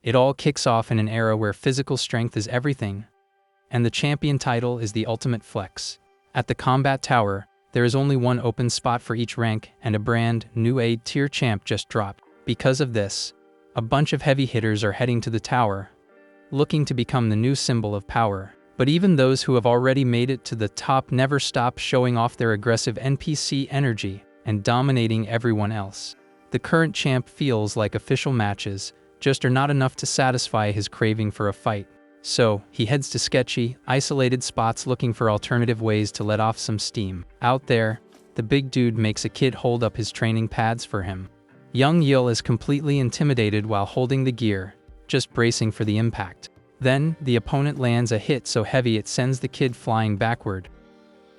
It all kicks off in an era where physical strength is everything, and the champion title is the ultimate flex. At the combat tower, there is only one open spot for each rank, and a brand new A-tier champ just dropped. Because of this, a bunch of heavy hitters are heading to the tower, looking to become the new symbol of power. But even those who have already made it to the top never stop showing off their aggressive NPC energy and dominating everyone else. The current champ feels like official matches just are not enough to satisfy his craving for a fight. So, he heads to sketchy, isolated spots looking for alternative ways to let off some steam. Out there, the big dude makes a kid hold up his training pads for him. Young Yil is completely intimidated while holding the gear, just bracing for the impact. Then, the opponent lands a hit so heavy it sends the kid flying backward.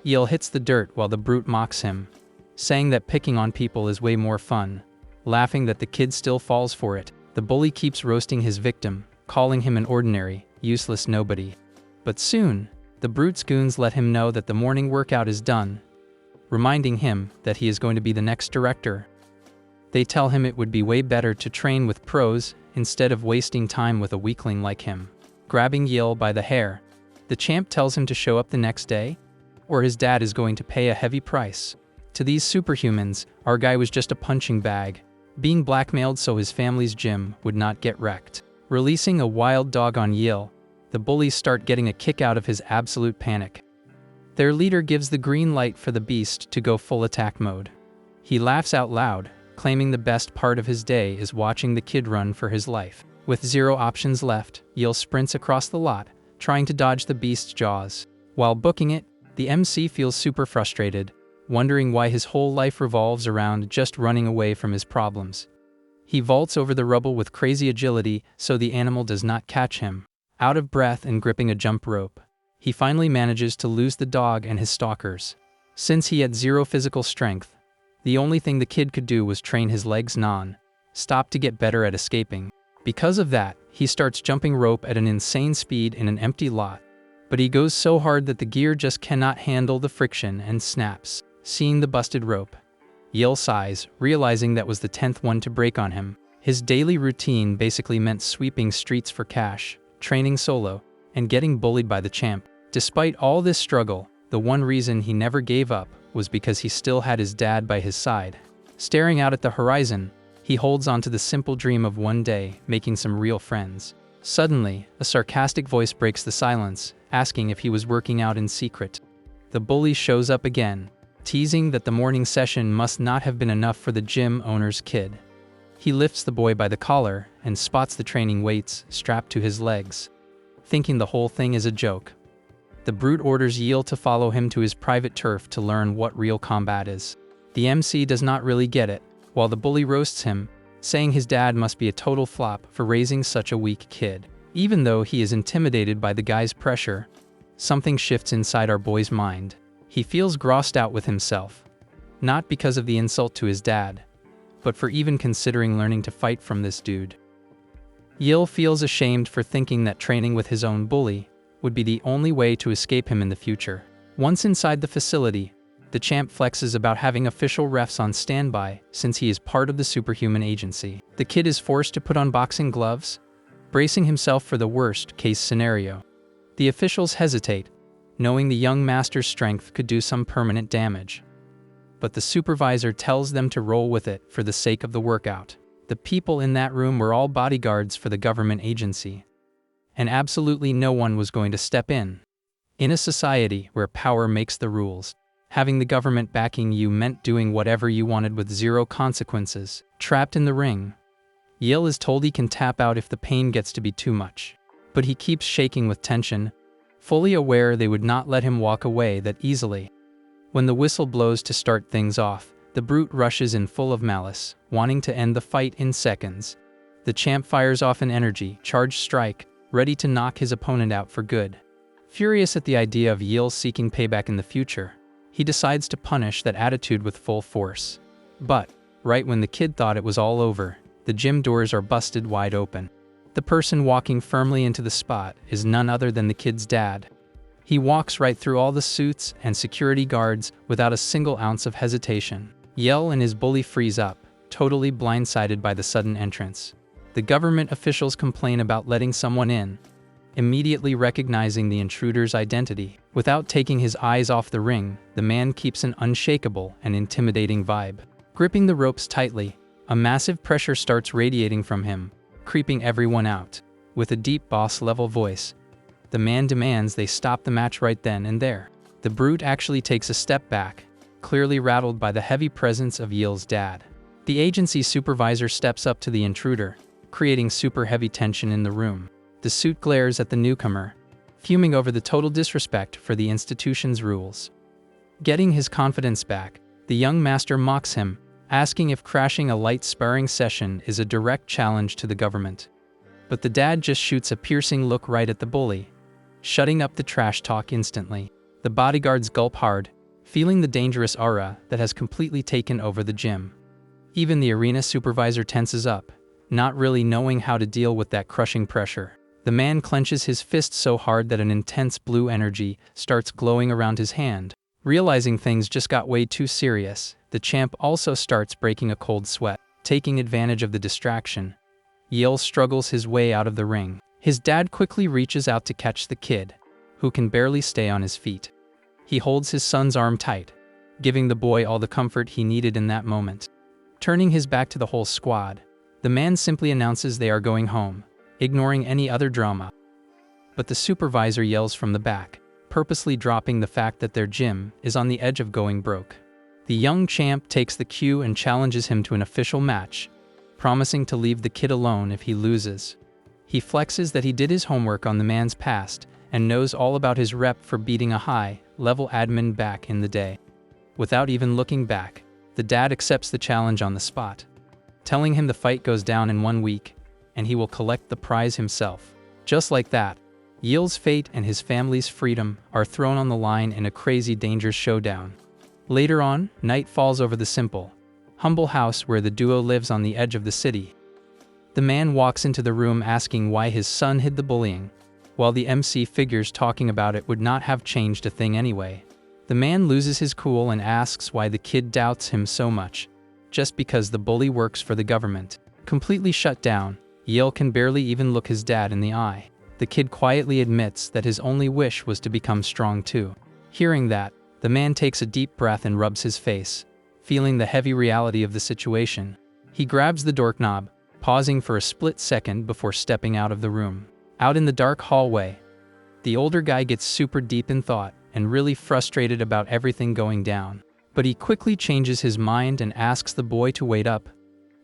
Yil hits the dirt while the brute mocks him, saying that picking on people is way more fun, laughing that the kid still falls for it. The bully keeps roasting his victim, calling him an ordinary, useless nobody. But soon, the brute's goons let him know that the morning workout is done, reminding him that he is going to be the next director. They tell him it would be way better to train with pros instead of wasting time with a weakling like him. Grabbing Yil by the hair, the champ tells him to show up the next day, or his dad is going to pay a heavy price. To these superhumans, our guy was just a punching bag, being blackmailed so his family's gym would not get wrecked. Releasing a wild dog on Yil, the bullies start getting a kick out of his absolute panic. Their leader gives the green light for the beast to go full attack mode. He laughs out loud, claiming the best part of his day is watching the kid run for his life. With zero options left, Yil sprints across the lot, trying to dodge the beast's jaws. While booking it, the MC feels super frustrated, wondering why his whole life revolves around just running away from his problems. He vaults over the rubble with crazy agility so the animal does not catch him. Out of breath and gripping a jump rope, he finally manages to lose the dog and his stalkers. Since he had zero physical strength, the only thing the kid could do was train his legs non-stop to get better at escaping. Because of that, he starts jumping rope at an insane speed in an empty lot. But he goes so hard that the gear just cannot handle the friction and snaps. Seeing the busted rope, Yil sighs, realizing that was the 10th one to break on him. His daily routine basically meant sweeping streets for cash, training solo, and getting bullied by the champ. Despite all this struggle, the one reason he never gave up was because he still had his dad by his side. Staring out at the horizon, he holds on to the simple dream of one day making some real friends. Suddenly, a sarcastic voice breaks the silence, asking if he was working out in secret. The bully shows up again, teasing that the morning session must not have been enough for the gym owner's kid. He lifts the boy by the collar and spots the training weights strapped to his legs. Thinking the whole thing is a joke, the brute orders Yil to follow him to his private turf to learn what real combat is. The MC does not really get it, while the bully roasts him, saying his dad must be a total flop for raising such a weak kid. Even though he is intimidated by the guy's pressure, something shifts inside our boy's mind. He feels grossed out with himself, not because of the insult to his dad, but for even considering learning to fight from this dude. Yil feels ashamed for thinking that training with his own bully would be the only way to escape him in the future. Once inside the facility, the champ flexes about having official refs on standby since he is part of the superhuman agency. The kid is forced to put on boxing gloves, bracing himself for the worst-case scenario. The officials hesitate, knowing the young master's strength could do some permanent damage. But the supervisor tells them to roll with it for the sake of the workout. The people in that room were all bodyguards for the government agency, and absolutely no one was going to step in. In a society where power makes the rules, having the government backing you meant doing whatever you wanted with zero consequences. Trapped in the ring, Yil is told he can tap out if the pain gets to be too much. But he keeps shaking with tension, fully aware they would not let him walk away that easily. When the whistle blows to start things off, the brute rushes in full of malice, wanting to end the fight in seconds. The champ fires off an energy charged strike, ready to knock his opponent out for good. Furious at the idea of Yil seeking payback in the future, he decides to punish that attitude with full force. But, right when the kid thought it was all over, the gym doors are busted wide open. The person walking firmly into the spot is none other than the kid's dad. He walks right through all the suits and security guards without a single ounce of hesitation. Yil and his bully freeze up, totally blindsided by the sudden entrance. The government officials complain about letting someone in, immediately recognizing the intruder's identity. Without taking his eyes off the ring, the man keeps an unshakable and intimidating vibe. Gripping the ropes tightly, a massive pressure starts radiating from him, creeping everyone out. With a deep boss-level voice, the man demands they stop the match right then and there. The brute actually takes a step back, clearly rattled by the heavy presence of Yil's dad. The agency supervisor steps up to the intruder, creating super heavy tension in the room. The suit glares at the newcomer, fuming over the total disrespect for the institution's rules. Getting his confidence back, the young master mocks him, asking if crashing a light sparring session is a direct challenge to the government. But the dad just shoots a piercing look right at the bully, shutting up the trash talk instantly. The bodyguards gulp hard, feeling the dangerous aura that has completely taken over the gym. Even the arena supervisor tenses up, not really knowing how to deal with that crushing pressure. The man clenches his fist so hard that an intense blue energy starts glowing around his hand. Realizing things just got way too serious, the champ also starts breaking a cold sweat. Taking advantage of the distraction, Yil struggles his way out of the ring. His dad quickly reaches out to catch the kid, who can barely stay on his feet. He holds his son's arm tight, giving the boy all the comfort he needed in that moment. Turning his back to the whole squad, the man simply announces they are going home, ignoring any other drama. But the supervisor yells from the back, purposely dropping the fact that their gym is on the edge of going broke. The young champ takes the cue and challenges him to an official match, promising to leave the kid alone if he loses. He flexes that he did his homework on the man's past and knows all about his rep for beating a high-level admin back in the day. Without even looking back, the dad accepts the challenge on the spot, telling him the fight goes down in 1 week, and he will collect the prize himself. Just like that, Yil's fate and his family's freedom are thrown on the line in a crazy dangerous showdown. Later on, night falls over the simple, humble house where the duo lives on the edge of the city. The man walks into the room asking why his son hid the bullying, while the MC figures talking about it would not have changed a thing anyway. The man loses his cool and asks why the kid doubts him so much, just because the bully works for the government. Completely shut down, Yil can barely even look his dad in the eye. The kid quietly admits that his only wish was to become strong too. Hearing that, the man takes a deep breath and rubs his face, feeling the heavy reality of the situation. He grabs the doorknob, pausing for a split second before stepping out of the room. Out in the dark hallway, the older guy gets super deep in thought and really frustrated about everything going down. But he quickly changes his mind and asks the boy to wait up,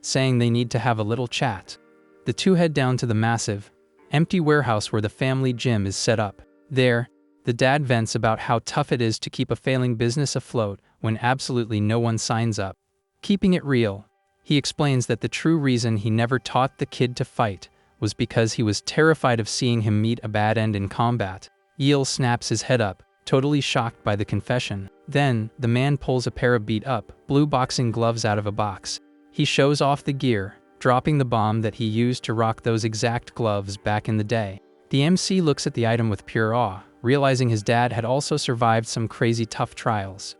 saying they need to have a little chat. The two head down to the massive, empty warehouse where the family gym is set up. There, the dad vents about how tough it is to keep a failing business afloat when absolutely no one signs up. Keeping it real, he explains that the true reason he never taught the kid to fight was because he was terrified of seeing him meet a bad end in combat. Yil snaps his head up, totally shocked by the confession. Then, the man pulls a pair of beat-up, blue boxing gloves out of a box. He shows off the gear, dropping the bomb that he used to rock those exact gloves back in the day. The MC looks at the item with pure awe, realizing his dad had also survived some crazy tough trials.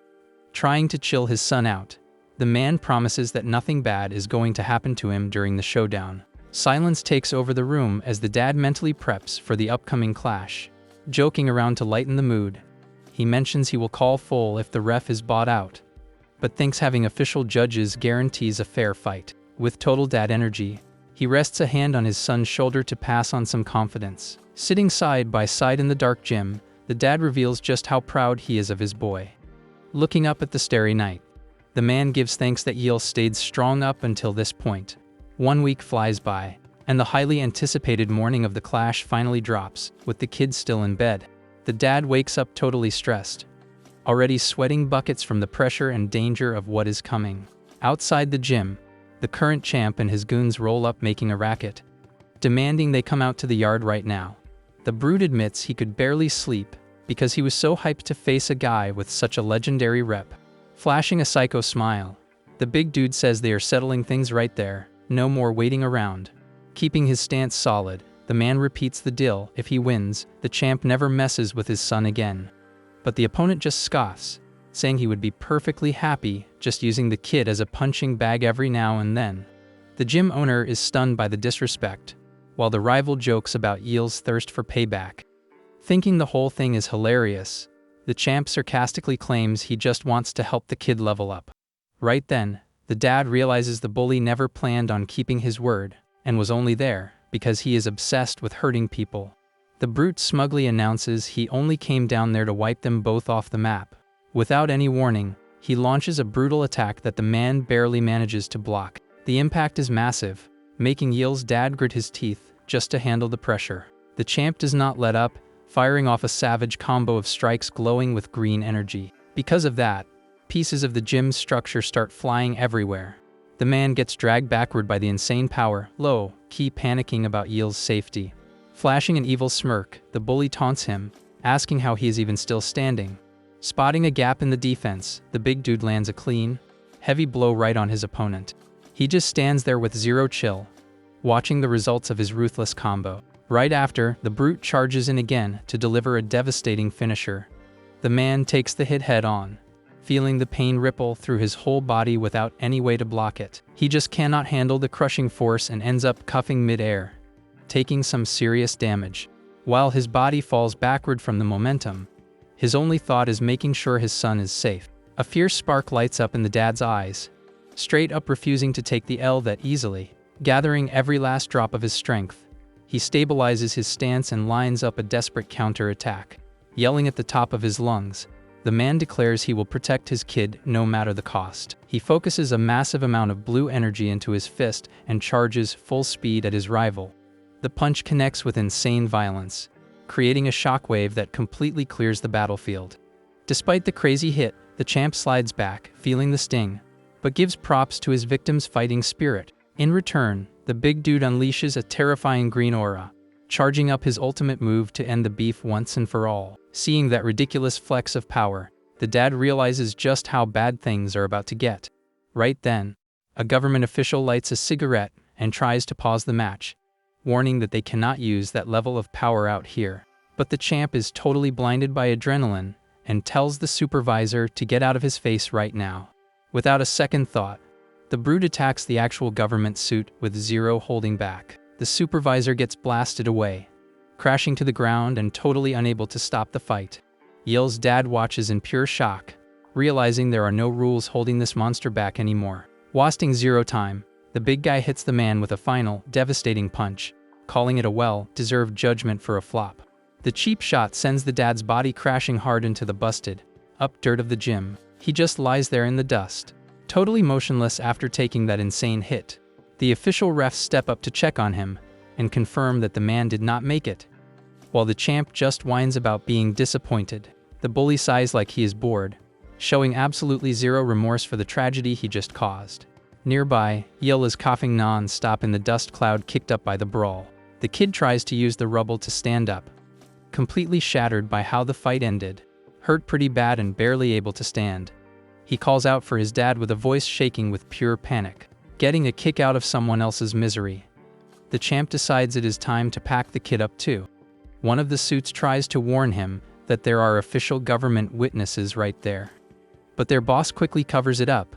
Trying to chill his son out, the man promises that nothing bad is going to happen to him during the showdown. Silence takes over the room as the dad mentally preps for the upcoming clash. Joking around to lighten the mood, he mentions he will call full if the ref is bought out, but thinks having official judges guarantees a fair fight. With total dad energy, he rests a hand on his son's shoulder to pass on some confidence. Sitting side by side in the dark gym, the dad reveals just how proud he is of his boy. Looking up at the starry night, the man gives thanks that Yil stayed strong up until this point. 1 week flies by, and the highly anticipated morning of the clash finally drops, with the kids still in bed. The dad wakes up totally stressed, already sweating buckets from the pressure and danger of what is coming. Outside the gym, the current champ and his goons roll up making a racket, demanding they come out to the yard right now. The brute admits he could barely sleep because he was so hyped to face a guy with such a legendary rep. Flashing a psycho smile, the big dude says they are settling things right there, no more waiting around. Keeping his stance solid, the man repeats the deal: if he wins, the champ never messes with his son again. But the opponent just scoffs, saying he would be perfectly happy just using the kid as a punching bag every now and then. The gym owner is stunned by the disrespect, while the rival jokes about Yeal's thirst for payback. Thinking the whole thing is hilarious, the champ sarcastically claims he just wants to help the kid level up. Right then, the dad realizes the bully never planned on keeping his word, and was only there because he is obsessed with hurting people. The brute smugly announces he only came down there to wipe them both off the map. Without any warning, he launches a brutal attack that the man barely manages to block. The impact is massive, making Yeal's dad grit his teeth just to handle the pressure. The champ does not let up, firing off a savage combo of strikes glowing with green energy. Because of that, pieces of the gym's structure start flying everywhere. The man gets dragged backward by the insane power, low-key panicking about Yeal's safety. Flashing an evil smirk, the bully taunts him, asking how he is even still standing. Spotting a gap in the defense, the big dude lands a clean, heavy blow right on his opponent. He just stands there with zero chill, watching the results of his ruthless combo. Right after, the brute charges in again to deliver a devastating finisher. The man takes the hit head on, feeling the pain ripple through his whole body without any way to block it. He just cannot handle the crushing force and ends up cuffing mid-air, taking some serious damage. While his body falls backward from the momentum, his only thought is making sure his son is safe. A fierce spark lights up in the dad's eyes, straight up refusing to take the L that easily. Gathering every last drop of his strength, he stabilizes his stance and lines up a desperate counter-attack. Yelling at the top of his lungs, the man declares he will protect his kid no matter the cost. He focuses a massive amount of blue energy into his fist and charges full speed at his rival. The punch connects with insane violence, creating a shockwave that completely clears the battlefield. Despite the crazy hit, the champ slides back, feeling the sting, but gives props to his victim's fighting spirit. In return, the big dude unleashes a terrifying green aura, charging up his ultimate move to end the beef once and for all. Seeing that ridiculous flex of power, the dad realizes just how bad things are about to get. Right then, a government official lights a cigarette and tries to pause the match, warning that they cannot use that level of power out here. But the champ is totally blinded by adrenaline and tells the supervisor to get out of his face right now. Without a second thought, the brute attacks the actual government suit with zero holding back. The supervisor gets blasted away, crashing to the ground and totally unable to stop the fight. Yeal's dad watches in pure shock, realizing there are no rules holding this monster back anymore. Wasting zero time, the big guy hits the man with a final, devastating punch, calling it a well-deserved judgment for a flop. The cheap shot sends the dad's body crashing hard into the busted up dirt of the gym. He just lies there in the dust, totally motionless after taking that insane hit. The official refs step up to check on him and confirm that the man did not make it. While the champ just whines about being disappointed, the bully sighs like he is bored, showing absolutely zero remorse for the tragedy he just caused. Nearby, Yeal is coughing non-stop in the dust cloud kicked up by the brawl. The kid tries to use the rubble to stand up, completely shattered by how the fight ended, hurt pretty bad and barely able to stand. He calls out for his dad with a voice shaking with pure panic, getting a kick out of someone else's misery. The champ decides it is time to pack the kid up too. One of the suits tries to warn him that there are official government witnesses right there, but their boss quickly covers it up,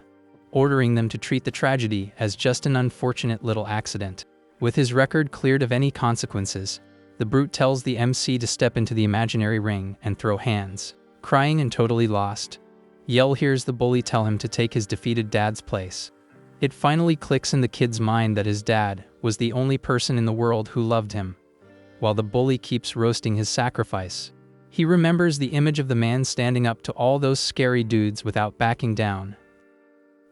ordering them to treat the tragedy as just an unfortunate little accident. With his record cleared of any consequences, the brute tells the MC to step into the imaginary ring and throw hands. Crying and totally lost, Yeal hears the bully tell him to take his defeated dad's place. It finally clicks in the kid's mind that his dad was the only person in the world who loved him. While the bully keeps roasting his sacrifice, he remembers the image of the man standing up to all those scary dudes without backing down.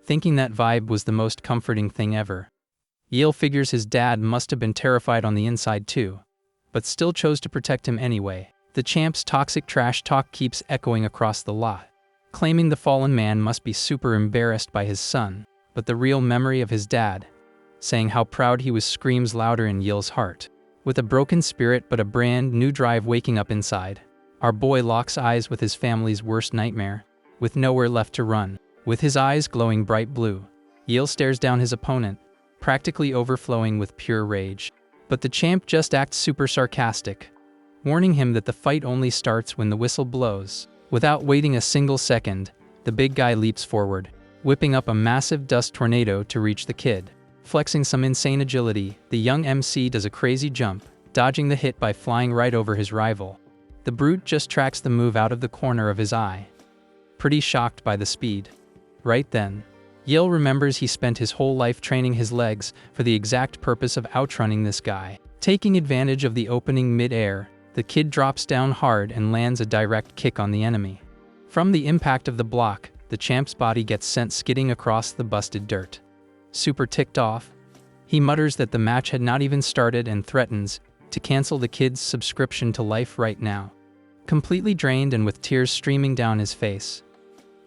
Thinking that vibe was the most comforting thing ever, Yeal figures his dad must have been terrified on the inside too, but still chose to protect him anyway. The champ's toxic trash talk keeps echoing across the lot, claiming the fallen man must be super embarrassed by his son, but the real memory of his dad, saying how proud he was, screams louder in Yeal's heart. With a broken spirit but a brand new drive waking up inside, our boy locks eyes with his family's worst nightmare, with nowhere left to run. With his eyes glowing bright blue, Yeal stares down his opponent, practically overflowing with pure rage. But the champ just acts super sarcastic, warning him that the fight only starts when the whistle blows. Without waiting a single second, the big guy leaps forward, whipping up a massive dust tornado to reach the kid. Flexing some insane agility, the young MC does a crazy jump, dodging the hit by flying right over his rival. The brute just tracks the move out of the corner of his eye. Pretty shocked by the speed. Right then, Yale remembers he spent his whole life training his legs for the exact purpose of outrunning this guy. Taking advantage of the opening mid-air, the kid drops down hard and lands a direct kick on the enemy. From the impact of the block, the champ's body gets sent skidding across the busted dirt. Super ticked off, he mutters that the match had not even started and threatens to cancel the kid's subscription to Life right now. Completely drained and with tears streaming down his face,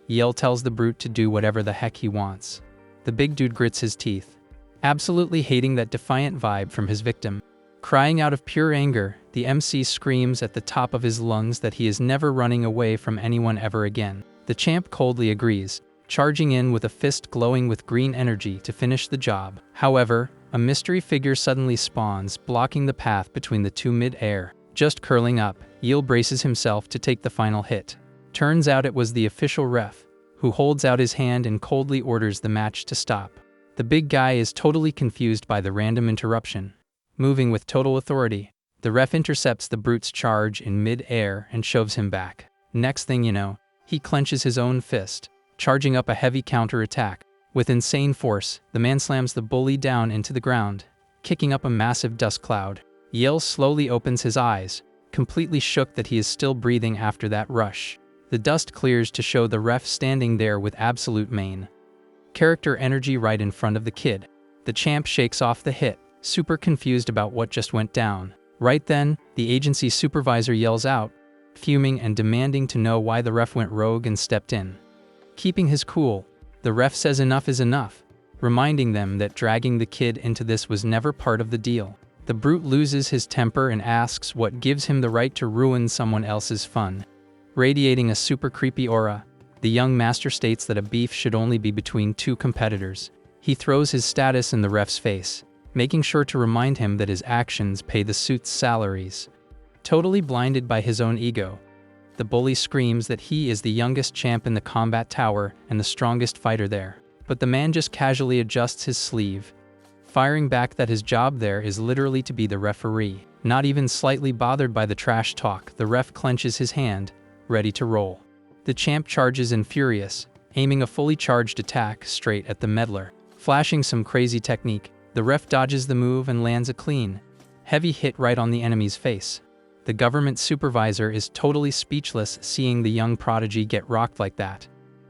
Yale tells the brute to do whatever the heck he wants. The big dude grits his teeth, absolutely hating that defiant vibe from his victim. Crying out of pure anger, the MC screams at the top of his lungs that he is never running away from anyone ever again. The champ coldly agrees, charging in with a fist glowing with green energy to finish the job. However, a mystery figure suddenly spawns, blocking the path between the two mid-air. Just curling up, Yale braces himself to take the final hit. Turns out it was the official ref, who holds out his hand and coldly orders the match to stop. The big guy is totally confused by the random interruption. Moving with total authority, the ref intercepts the brute's charge in mid-air and shoves him back. Next thing you know, he clenches his own fist, charging up a heavy counter-attack. With insane force, the man slams the bully down into the ground, kicking up a massive dust cloud. Yale slowly opens his eyes, completely shook that he is still breathing after that rush. The dust clears to show the ref standing there with absolute main character energy right in front of the kid. The champ shakes off the hit, super confused about what just went down. Right then, the agency supervisor yells out, fuming and demanding to know why the ref went rogue and stepped in. Keeping his cool, the ref says enough is enough, reminding them that dragging the kid into this was never part of the deal. The brute loses his temper and asks what gives him the right to ruin someone else's fun. Radiating a super creepy aura, the young master states that a beef should only be between two competitors. He throws his status in the ref's face, making sure to remind him that his actions pay the suit's salaries. Totally blinded by his own ego, the bully screams that he is the youngest champ in the combat tower and the strongest fighter there. But the man just casually adjusts his sleeve, firing back that his job there is literally to be the referee. Not even slightly bothered by the trash talk, the ref clenches his hand, ready to roll. The champ charges in furious, aiming a fully charged attack straight at the meddler. Flashing some crazy technique, the ref dodges the move and lands a clean, heavy hit right on the enemy's face. The government supervisor is totally speechless seeing the young prodigy get rocked like that.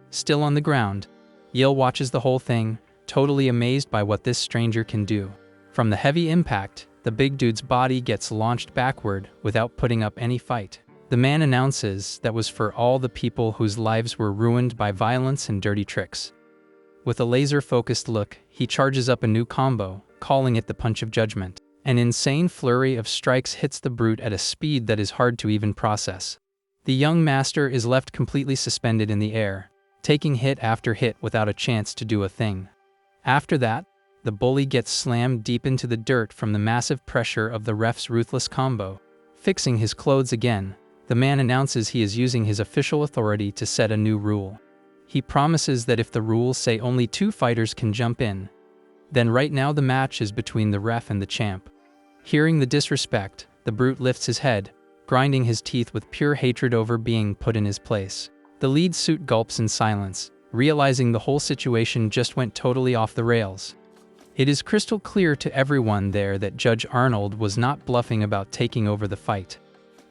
Still on the ground, Yale watches the whole thing, totally amazed by what this stranger can do. From the heavy impact, the big dude's body gets launched backward without putting up any fight. The man announces that was for all the people whose lives were ruined by violence and dirty tricks. With a laser-focused look, he charges up a new combo, calling it the Punch of Judgment. An insane flurry of strikes hits the brute at a speed that is hard to even process. The young master is left completely suspended in the air, taking hit after hit without a chance to do a thing. After that, the bully gets slammed deep into the dirt from the massive pressure of the ref's ruthless combo. Fixing his clothes again, the man announces he is using his official authority to set a new rule. He promises that if the rules say only 2 fighters can jump in, then right now the match is between the ref and the champ. Hearing the disrespect, the brute lifts his head, grinding his teeth with pure hatred over being put in his place. The lead suit gulps in silence, realizing the whole situation just went totally off the rails. It is crystal clear to everyone there that Judge Arnold was not bluffing about taking over the fight.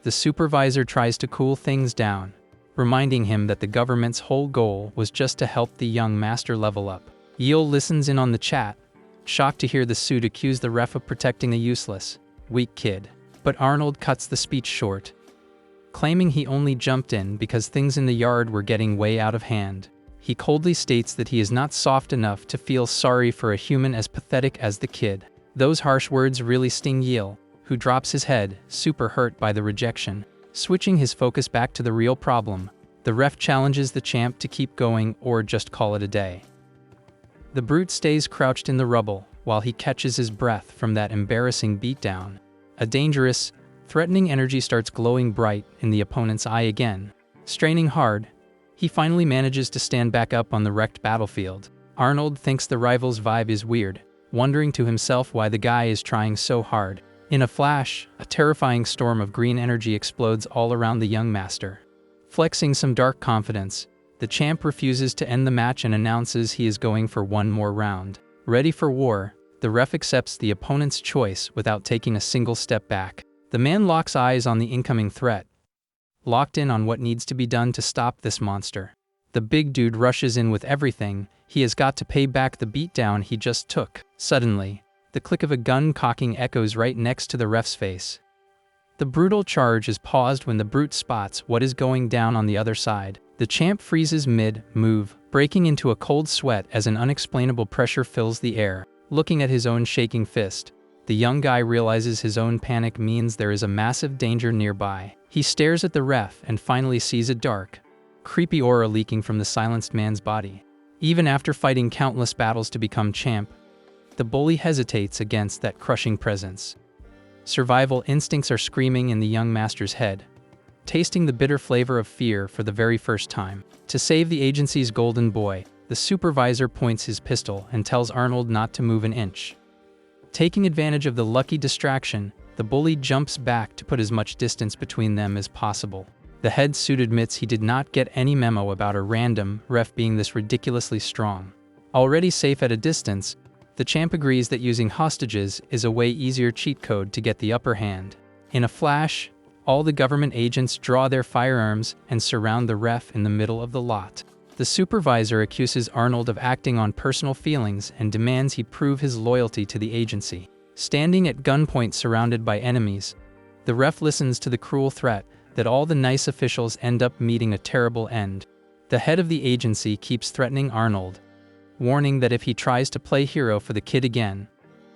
The supervisor tries to cool things down, reminding him that the government's whole goal was just to help the young master level up. Yale listens in on the chat, shocked to hear the suit accuse the ref of protecting a useless, weak kid. But Arnold cuts the speech short, claiming he only jumped in because things in the yard were getting way out of hand. He coldly states that he is not soft enough to feel sorry for a human as pathetic as the kid. Those harsh words really sting Yale, who drops his head, super hurt by the rejection. Switching his focus back to the real problem, the ref challenges the champ to keep going or just call it a day. The brute stays crouched in the rubble while he catches his breath from that embarrassing beatdown. A dangerous, threatening energy starts glowing bright in the opponent's eye again. Straining hard, he finally manages to stand back up on the wrecked battlefield. Arnold thinks the rival's vibe is weird, wondering to himself why the guy is trying so hard. In a flash, a terrifying storm of green energy explodes all around the young master. Flexing some dark confidence, the champ refuses to end the match and announces he is going for one more round. Ready for war, the ref accepts the opponent's choice without taking a single step back. The man locks eyes on the incoming threat, locked in on what needs to be done to stop this monster. The big dude rushes in with everything. He has got to pay back the beatdown he just took. Suddenly, the click of a gun cocking echoes right next to the ref's face. The brutal charge is paused when the brute spots what is going down on the other side. The champ freezes mid-move, breaking into a cold sweat as an unexplainable pressure fills the air. Looking at his own shaking fist, the young guy realizes his own panic means there is a massive danger nearby. He stares at the ref and finally sees a dark, creepy aura leaking from the silenced man's body. Even after fighting countless battles to become champ, the bully hesitates against that crushing presence. Survival instincts are screaming in the young master's head, tasting the bitter flavor of fear for the very first time. To save the agency's golden boy, the supervisor points his pistol and tells Arnold not to move an inch. Taking advantage of the lucky distraction, the bully jumps back to put as much distance between them as possible. The head suit admits he did not get any memo about a random ref being this ridiculously strong. Already safe at a distance, the champ agrees that using hostages is a way easier cheat code to get the upper hand. In a flash, all the government agents draw their firearms and surround the ref in the middle of the lot. The supervisor accuses Arnold of acting on personal feelings and demands he prove his loyalty to the agency. Standing at gunpoint surrounded by enemies, the ref listens to the cruel threat that all the nice officials end up meeting a terrible end. The head of the agency keeps threatening Arnold, warning that if he tries to play hero for the kid again,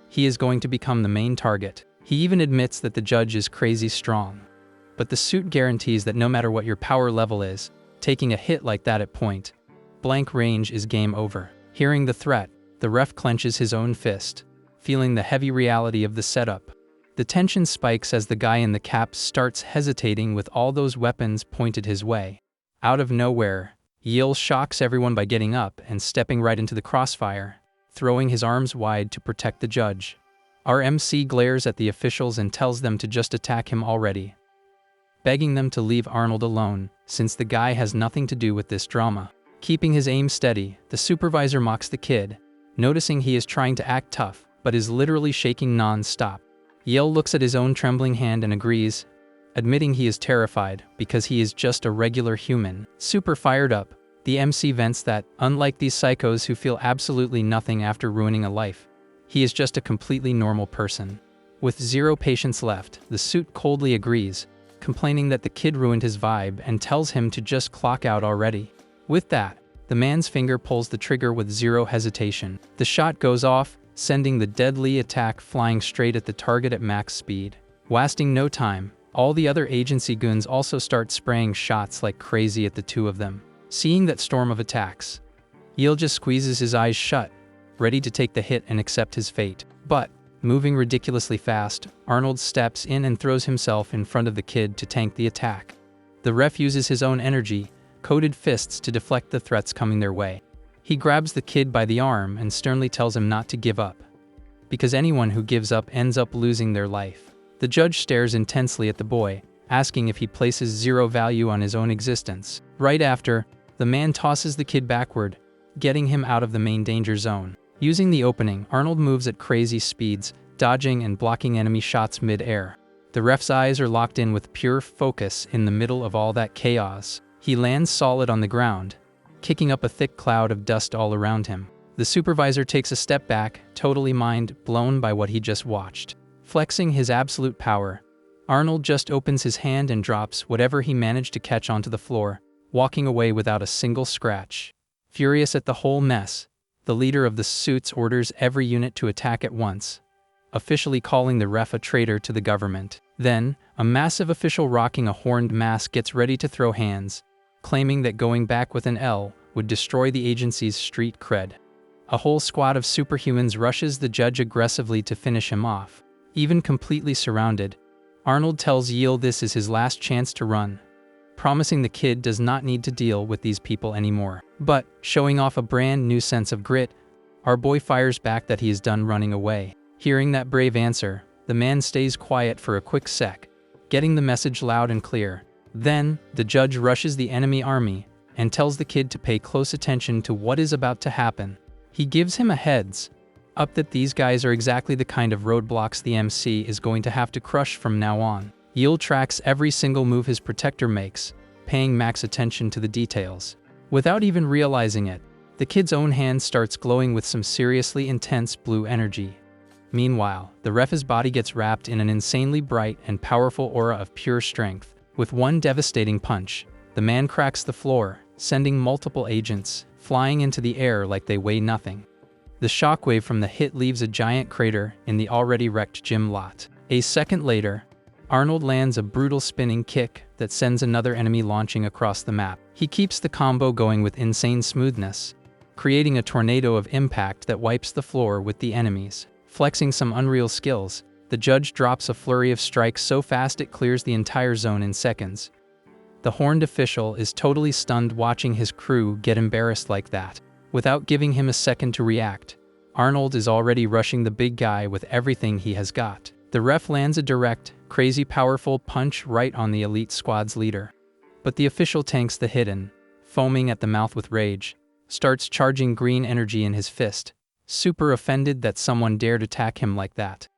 he is going to become the main target. He even admits that the judge is crazy strong. But the suit guarantees that no matter what your power level is, taking a hit like that at point blank range is game over. Hearing the threat, the ref clenches his own fist, feeling the heavy reality of the setup. The tension spikes as the guy in the caps starts hesitating with all those weapons pointed his way. Out of nowhere, Yale shocks everyone by getting up and stepping right into the crossfire, throwing his arms wide to protect the judge. Our MC glares at the officials and tells them to just attack him already, begging them to leave Arnold alone, since the guy has nothing to do with this drama. Keeping his aim steady, the supervisor mocks the kid, noticing he is trying to act tough, but is literally shaking non-stop. Yale looks at his own trembling hand and agrees, admitting he is terrified because he is just a regular human. Super fired up, the MC vents that, unlike these psychos who feel absolutely nothing after ruining a life, he is just a completely normal person. With zero patience left, the suit coldly agrees, complaining that the kid ruined his vibe and tells him to just clock out already. With that, the man's finger pulls the trigger with zero hesitation. The shot goes off, sending the deadly attack flying straight at the target at max speed. Wasting no time, all the other agency goons also start spraying shots like crazy at the two of them. Seeing that storm of attacks, Yale just squeezes his eyes shut, ready to take the hit and accept his fate. But, moving ridiculously fast, Arnold steps in and throws himself in front of the kid to tank the attack. The ref uses his own energy, coated fists to deflect the threats coming their way. He grabs the kid by the arm and sternly tells him not to give up, because anyone who gives up ends up losing their life. The judge stares intensely at the boy, asking if he places zero value on his own existence. Right after, the man tosses the kid backward, getting him out of the main danger zone. Using the opening, Arnold moves at crazy speeds, dodging and blocking enemy shots mid-air. The ref's eyes are locked in with pure focus in the middle of all that chaos. He lands solid on the ground, kicking up a thick cloud of dust all around him. The supervisor takes a step back, totally mind-blown by what he just watched. Flexing his absolute power, Arnold just opens his hand and drops whatever he managed to catch onto the floor, walking away without a single scratch. Furious at the whole mess, the leader of the suits orders every unit to attack at once, officially calling the ref a traitor to the government. Then, a massive official rocking a horned mask gets ready to throw hands, claiming that going back with an L would destroy the agency's street cred. A whole squad of superhumans rushes the judge aggressively to finish him off. Even completely surrounded, Arnold tells Yale this is his last chance to run, promising the kid does not need to deal with these people anymore. But, showing off a brand new sense of grit, Our boy fires back that he is done running away. Hearing that brave answer, the man stays quiet for a quick sec, getting the message loud and clear. Then, the judge rushes the enemy army and tells the kid to pay close attention to what is about to happen. He gives him a heads up that these guys are exactly the kind of roadblocks the MC is going to have to crush from now on. Yil tracks every single move his protector makes, paying max attention to the details. Without even realizing it, the kid's own hand starts glowing with some seriously intense blue energy. Meanwhile, the ref's body gets wrapped in an insanely bright and powerful aura of pure strength. With one devastating punch, the man cracks the floor, sending multiple agents flying into the air like they weigh nothing. The shockwave from the hit leaves a giant crater in the already wrecked gym lot. A second later, Arnold lands a brutal spinning kick that sends another enemy launching across the map. He keeps the combo going with insane smoothness, creating a tornado of impact that wipes the floor with the enemies. Flexing some unreal skills, the judge drops a flurry of strikes so fast it clears the entire zone in seconds. The horned official is totally stunned watching his crew get embarrassed like that. Without giving him a second to react, Arnold is already rushing the big guy with everything he has got. The ref lands a direct, crazy powerful punch right on the elite squad's leader. But the official tanks the hit and, foaming at the mouth with rage, starts charging green energy in his fist, super offended that someone dared attack him like that.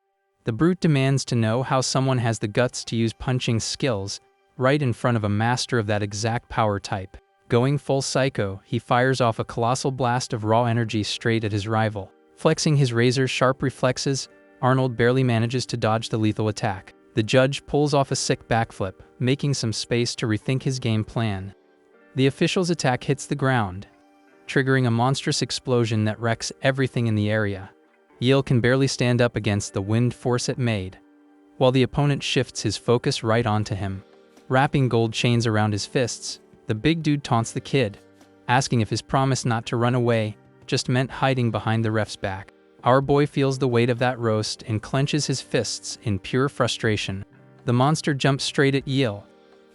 The brute demands to know how someone has the guts to use punching skills right in front of a master of that exact power type. Going full psycho, he fires off a colossal blast of raw energy straight at his rival. Flexing his razor-sharp reflexes, Arnold barely manages to dodge the lethal attack. The judge pulls off a sick backflip, making some space to rethink his game plan. The official's attack hits the ground, triggering a monstrous explosion that wrecks everything in the area. Yil can barely stand up against the wind force it made, while the opponent shifts his focus right onto him. Wrapping gold chains around his fists, the big dude taunts the kid, asking if his promise not to run away just meant hiding behind the ref's back. Our boy feels the weight of that roast and clenches his fists in pure frustration. The monster jumps straight at Yil,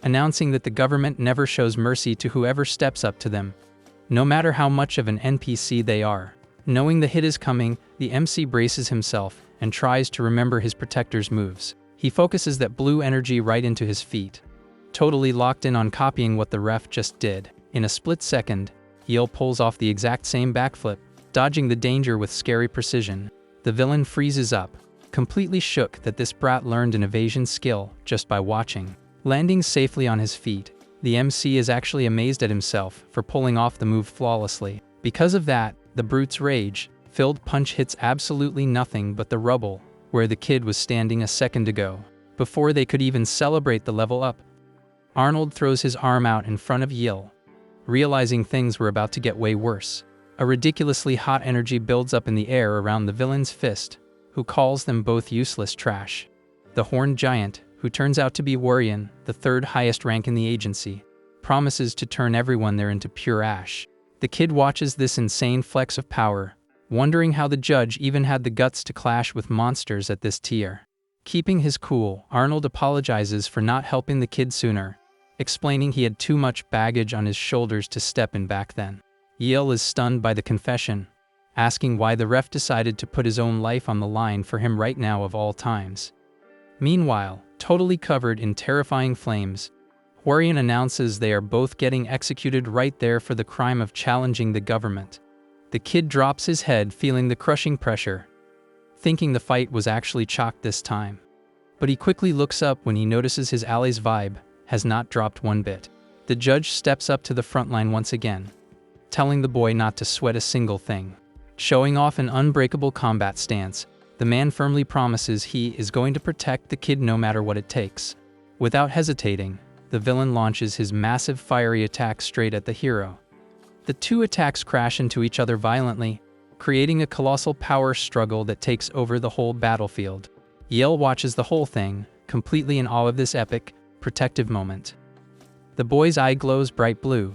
announcing that the government never shows mercy to whoever steps up to them, no matter how much of an NPC they are. Knowing the hit is coming, the MC braces himself and tries to remember his protector's moves. He focuses that blue energy right into his feet, totally locked in on copying what the ref just did. In a split second, Yil pulls off the exact same backflip, dodging the danger with scary precision. The villain freezes up, completely shook that this brat learned an evasion skill just by watching. Landing safely on his feet, the MC is actually amazed at himself for pulling off the move flawlessly. Because of that, the brute's rage-filled punch hits absolutely nothing but the rubble where the kid was standing a second ago. Before they could even celebrate the level up, Arnold throws his arm out in front of Yil, realizing things were about to get way worse. A ridiculously hot energy builds up in the air around the villain's fist, who calls them both useless trash. The horned giant, who turns out to be Warrian, the third highest rank in the agency, promises to turn everyone there into pure ash. The kid watches this insane flex of power, wondering how the judge even had the guts to clash with monsters at this tier. Keeping his cool, Arnold apologizes for not helping the kid sooner, explaining he had too much baggage on his shoulders to step in back then. Yil is stunned by the confession, asking why the ref decided to put his own life on the line for him right now of all times. Meanwhile, totally covered in terrifying flames, Warrian announces they are both getting executed right there for the crime of challenging the government. The kid drops his head, feeling the crushing pressure, thinking the fight was actually chalked this time. But he quickly looks up when he notices his ally's vibe has not dropped one bit. The judge steps up to the front line once again, telling the boy not to sweat a single thing. Showing off an unbreakable combat stance, the man firmly promises he is going to protect the kid no matter what it takes. Without hesitating, the villain launches his massive fiery attack straight at the hero. The two attacks crash into each other violently, creating a colossal power struggle that takes over the whole battlefield. Yil watches the whole thing, completely in awe of this epic, protective moment. The boy's eye glows bright blue,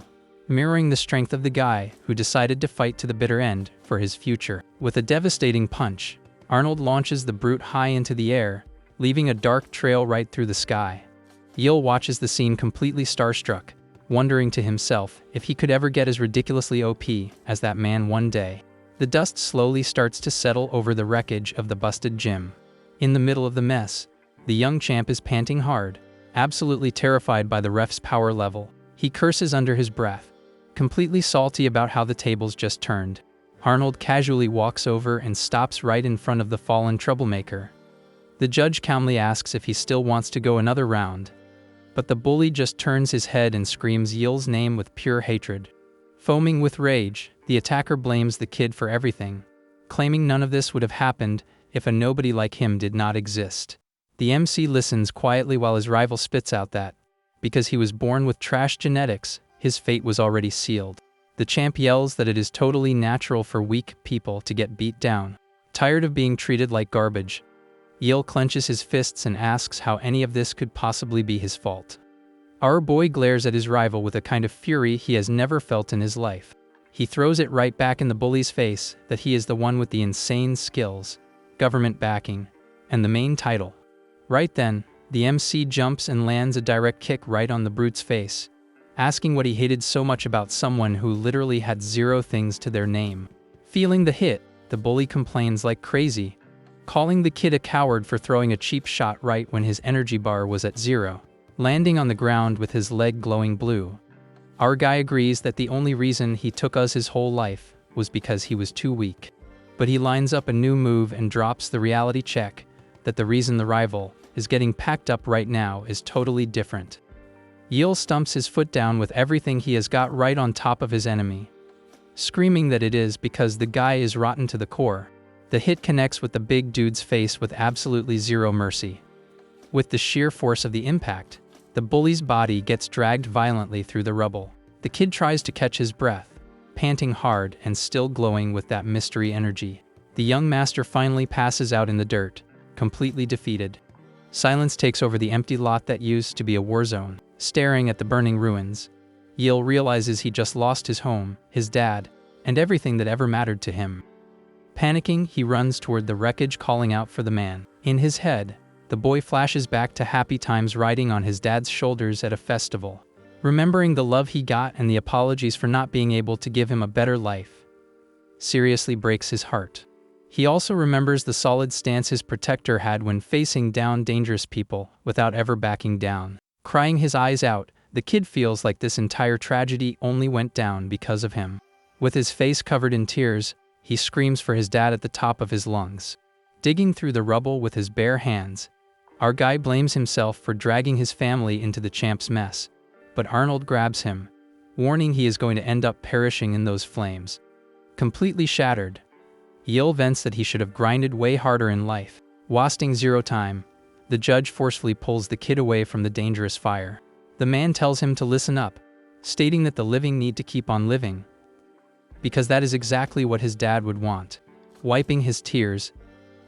mirroring the strength of the guy who decided to fight to the bitter end for his future. With a devastating punch, Arnold launches the brute high into the air, leaving a dark trail right through the sky. Yil watches the scene completely starstruck, wondering to himself if he could ever get as ridiculously OP as that man one day. The dust slowly starts to settle over the wreckage of the busted gym. In the middle of the mess, the young champ is panting hard, absolutely terrified by the ref's power level. He curses under his breath, completely salty about how the tables just turned. Arnold casually walks over and stops right in front of the fallen troublemaker. The judge calmly asks if he still wants to go another round, but the bully just turns his head and screams Yil's name with pure hatred. Foaming with rage, the attacker blames the kid for everything, claiming none of this would have happened if a nobody like him did not exist. The MC listens quietly while his rival spits out that, because he was born with trash genetics, his fate was already sealed. The champ yells that it is totally natural for weak people to get beat down. Tired of being treated like garbage, Yil clenches his fists and asks how any of this could possibly be his fault. Our boy glares at his rival with a kind of fury he has never felt in his life. He throws it right back in the bully's face that he is the one with the insane skills, government backing, and the main title. Right then, the MC jumps and lands a direct kick right on the brute's face, asking what he hated so much about someone who literally had 0 things to their name. Feeling the hit, the bully complains like crazy, calling the kid a coward for throwing a cheap shot right when his energy bar was at 0, landing on the ground with his leg glowing blue. Our guy agrees that the only reason he took us his whole life was because he was too weak. But he lines up a new move and drops the reality check that the reason the rival is getting packed up right now is totally different. Yil stumps his foot down with everything he has got right on top of his enemy, screaming that it is because the guy is rotten to the core. The hit connects with the big dude's face with absolutely 0 mercy. With the sheer force of the impact, the bully's body gets dragged violently through the rubble. The kid tries to catch his breath, panting hard and still glowing with that mystery energy. The young master finally passes out in the dirt, completely defeated. Silence takes over the empty lot that used to be a war zone. Staring at the burning ruins, Yil realizes he just lost his home, his dad, and everything that ever mattered to him. Panicking, he runs toward the wreckage calling out for the man. In his head, the boy flashes back to happy times riding on his dad's shoulders at a festival. Remembering the love he got and the apologies for not being able to give him a better life seriously breaks his heart. He also remembers the solid stance his protector had when facing down dangerous people without ever backing down. Crying his eyes out, the kid feels like this entire tragedy only went down because of him. With his face covered in tears, he screams for his dad at the top of his lungs. Digging through the rubble with his bare hands, our guy blames himself for dragging his family into the champ's mess. But Arnold grabs him, warning he is going to end up perishing in those flames. Completely shattered, Yil vents that he should have grinded way harder in life. Wasting 0 time, the judge forcefully pulls the kid away from the dangerous fire. The man tells him to listen up, stating that the living need to keep on living, because that is exactly what his dad would want. Wiping his tears,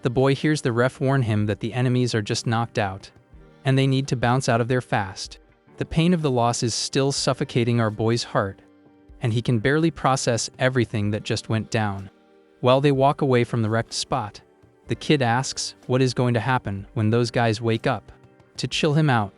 the boy hears the ref warn him that the enemies are just knocked out, and they need to bounce out of there fast. The pain of the loss is still suffocating our boy's heart, and he can barely process everything that just went down. While they walk away from the wrecked spot, the kid asks what is going to happen when those guys wake up. To chill him out,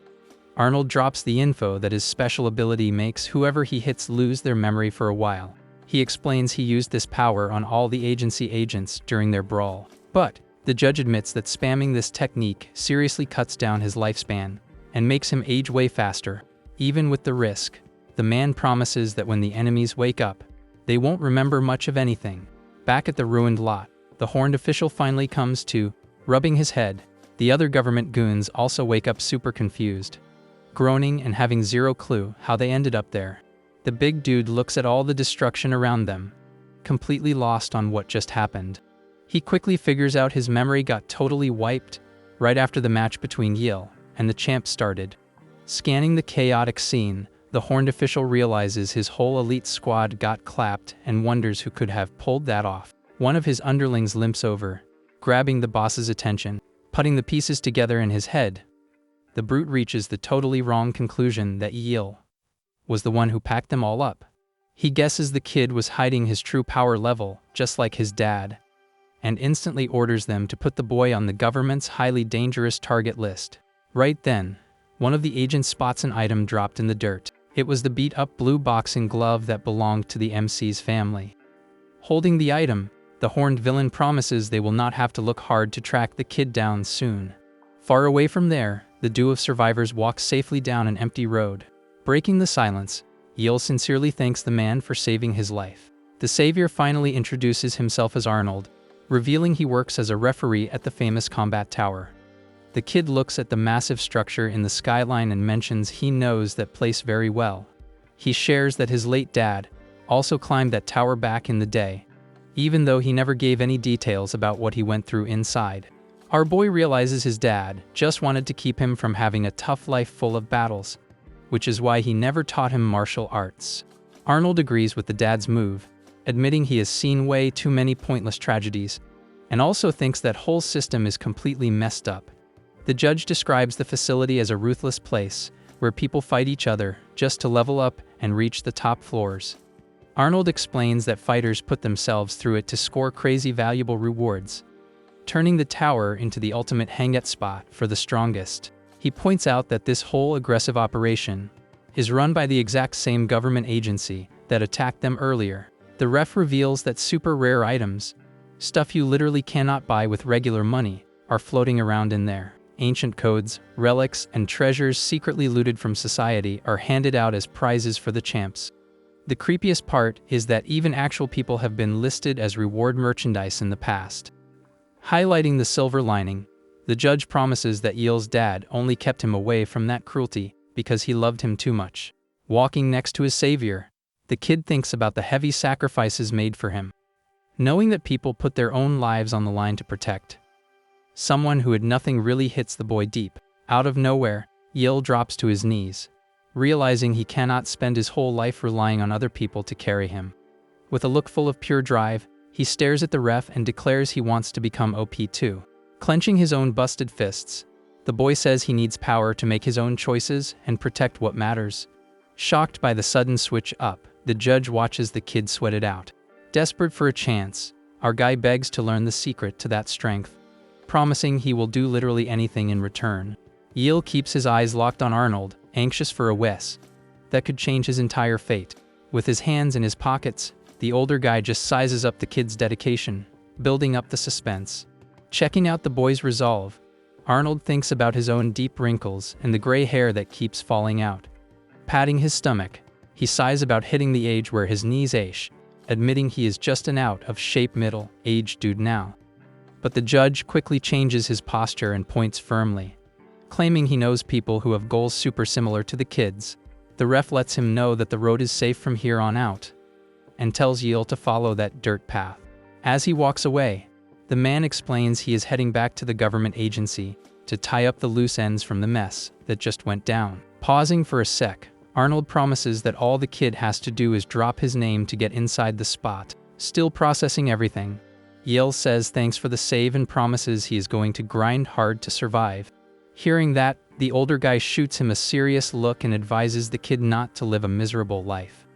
Arnold drops the info that his special ability makes whoever he hits lose their memory for a while. He explains he used this power on all the agency agents during their brawl. But the judge admits that spamming this technique seriously cuts down his lifespan and makes him age way faster. Even with the risk, the man promises that when the enemies wake up, they won't remember much of anything. Back at the ruined lot, the horned official finally comes to, rubbing his head. The other government goons also wake up super confused, groaning and having 0 clue how they ended up there. The big dude looks at all the destruction around them, completely lost on what just happened. He quickly figures out his memory got totally wiped right after the match between Yil and the champ started. Scanning the chaotic scene, the horned official realizes his whole elite squad got clapped and wonders who could have pulled that off. One of his underlings limps over, grabbing the boss's attention, putting the pieces together in his head. The brute reaches the totally wrong conclusion that Yil was the one who packed them all up. He guesses the kid was hiding his true power level, just like his dad, and instantly orders them to put the boy on the government's highly dangerous target list. Right then, one of the agents spots an item dropped in the dirt. It was the beat-up blue boxing glove that belonged to the MC's family. Holding the item, The horned villain promises they will not have to look hard to track the kid down soon. Far away from there, the duo of survivors walks safely down an empty road. Breaking the silence, Yale sincerely thanks the man for saving his life. The savior finally introduces himself as Arnold, revealing he works as a referee at the famous combat tower. The kid looks at the massive structure in the skyline and mentions he knows that place very well. He shares that his late dad also climbed that tower back in the day, even though he never gave any details about what he went through inside. Our boy realizes his dad just wanted to keep him from having a tough life full of battles, which is why he never taught him martial arts. Arnold agrees with the dad's move, admitting he has seen way too many pointless tragedies, and also thinks that whole system is completely messed up. The judge describes the facility as a ruthless place, where people fight each other just to level up and reach the top floors. Arnold explains that fighters put themselves through it to score crazy valuable rewards, turning the tower into the ultimate hangout spot for the strongest. He points out that this whole aggressive operation is run by the exact same government agency that attacked them earlier. The ref reveals that super rare items, stuff you literally cannot buy with regular money, are floating around in there. Ancient codes, relics, and treasures secretly looted from society are handed out as prizes for the champs. The creepiest part is that even actual people have been listed as reward merchandise in the past. Highlighting the silver lining, the judge promises that Yale's dad only kept him away from that cruelty because he loved him too much. Walking next to his savior, the kid thinks about the heavy sacrifices made for him. Knowing that people put their own lives on the line to protect someone who had nothing really hits the boy deep. Out of nowhere, Yale drops to his knees, realizing he cannot spend his whole life relying on other people to carry him. With a look full of pure drive, he stares at the ref and declares he wants to become OP too. Clenching his own busted fists, the boy says he needs power to make his own choices and protect what matters. Shocked by the sudden switch up, the judge watches the kid sweat it out. Desperate for a chance, our guy begs to learn the secret to that strength, promising he will do literally anything in return. Yale keeps his eyes locked on Arnold, anxious for a whiz that could change his entire fate. With his hands in his pockets, the older guy just sizes up the kid's dedication, building up the suspense. Checking out the boy's resolve, Arnold thinks about his own deep wrinkles and the gray hair that keeps falling out. Patting his stomach, he sighs about hitting the age where his knees ache, admitting he is just an out-of-shape middle-aged dude now. But the judge quickly changes his posture and points firmly, claiming he knows people who have goals super similar to the kid's. The ref lets him know that the road is safe from here on out, and tells Yale to follow that dirt path. As he walks away, the man explains he is heading back to the government agency to tie up the loose ends from the mess that just went down. Pausing for a sec, Arnold promises that all the kid has to do is drop his name to get inside the spot. Still processing everything, Yale says thanks for the save and promises he is going to grind hard to survive. Hearing that, the older guy shoots him a serious look and advises the kid not to live a miserable life.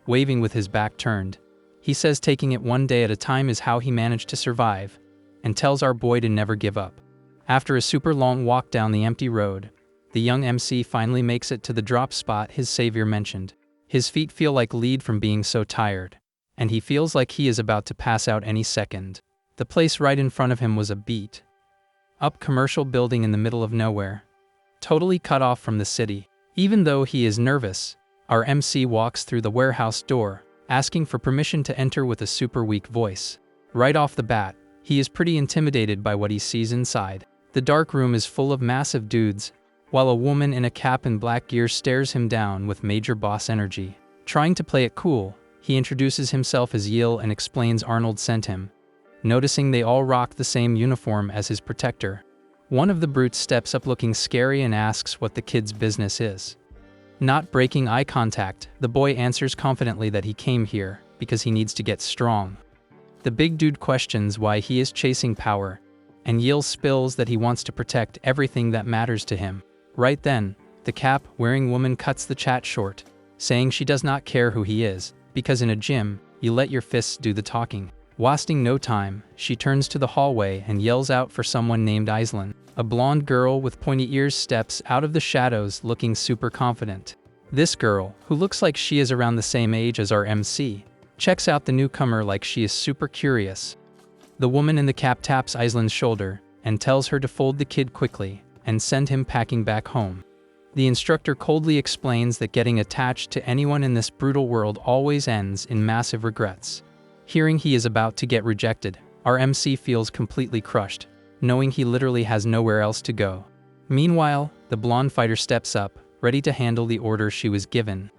Waving with his back turned, he says taking it one day at a time is how he managed to survive, and tells our boy to never give up. After a super long walk down the empty road, the young MC finally makes it to the drop spot his savior mentioned. His feet feel like lead from being so tired, and he feels like he is about to pass out any second. The place right in front of him was a beat up commercial building in the middle of nowhere, totally cut off from the city. Even though he is nervous, our MC walks through the warehouse door, asking for permission to enter with a super weak voice. Right off the bat, he is pretty intimidated by what he sees inside. The dark room is full of massive dudes, while a woman in a cap and black gear stares him down with major boss energy. Trying to play it cool, he introduces himself as Yale and explains Arnold sent him, noticing they all rock the same uniform as his protector. One of the brutes steps up looking scary and asks what the kid's business is. Not breaking eye contact, the boy answers confidently that he came here because he needs to get strong. The big dude questions why he is chasing power, and Yale spills that he wants to protect everything that matters to him. Right then, the cap-wearing woman cuts the chat short, saying she does not care who he is, because in a gym, you let your fists do the talking. Wasting no time, she turns to the hallway and yells out for someone named Aislinn. A blonde girl with pointy ears steps out of the shadows looking super confident. This girl, who looks like she is around the same age as our MC, checks out the newcomer like she is super curious. The woman in the cap taps Aislin's shoulder and tells her to fold the kid quickly and send him packing back home. The instructor coldly explains that getting attached to anyone in this brutal world always ends in massive regrets. Hearing he is about to get rejected, our MC feels completely crushed, knowing he literally has nowhere else to go. Meanwhile, the blonde fighter steps up, ready to handle the order she was given.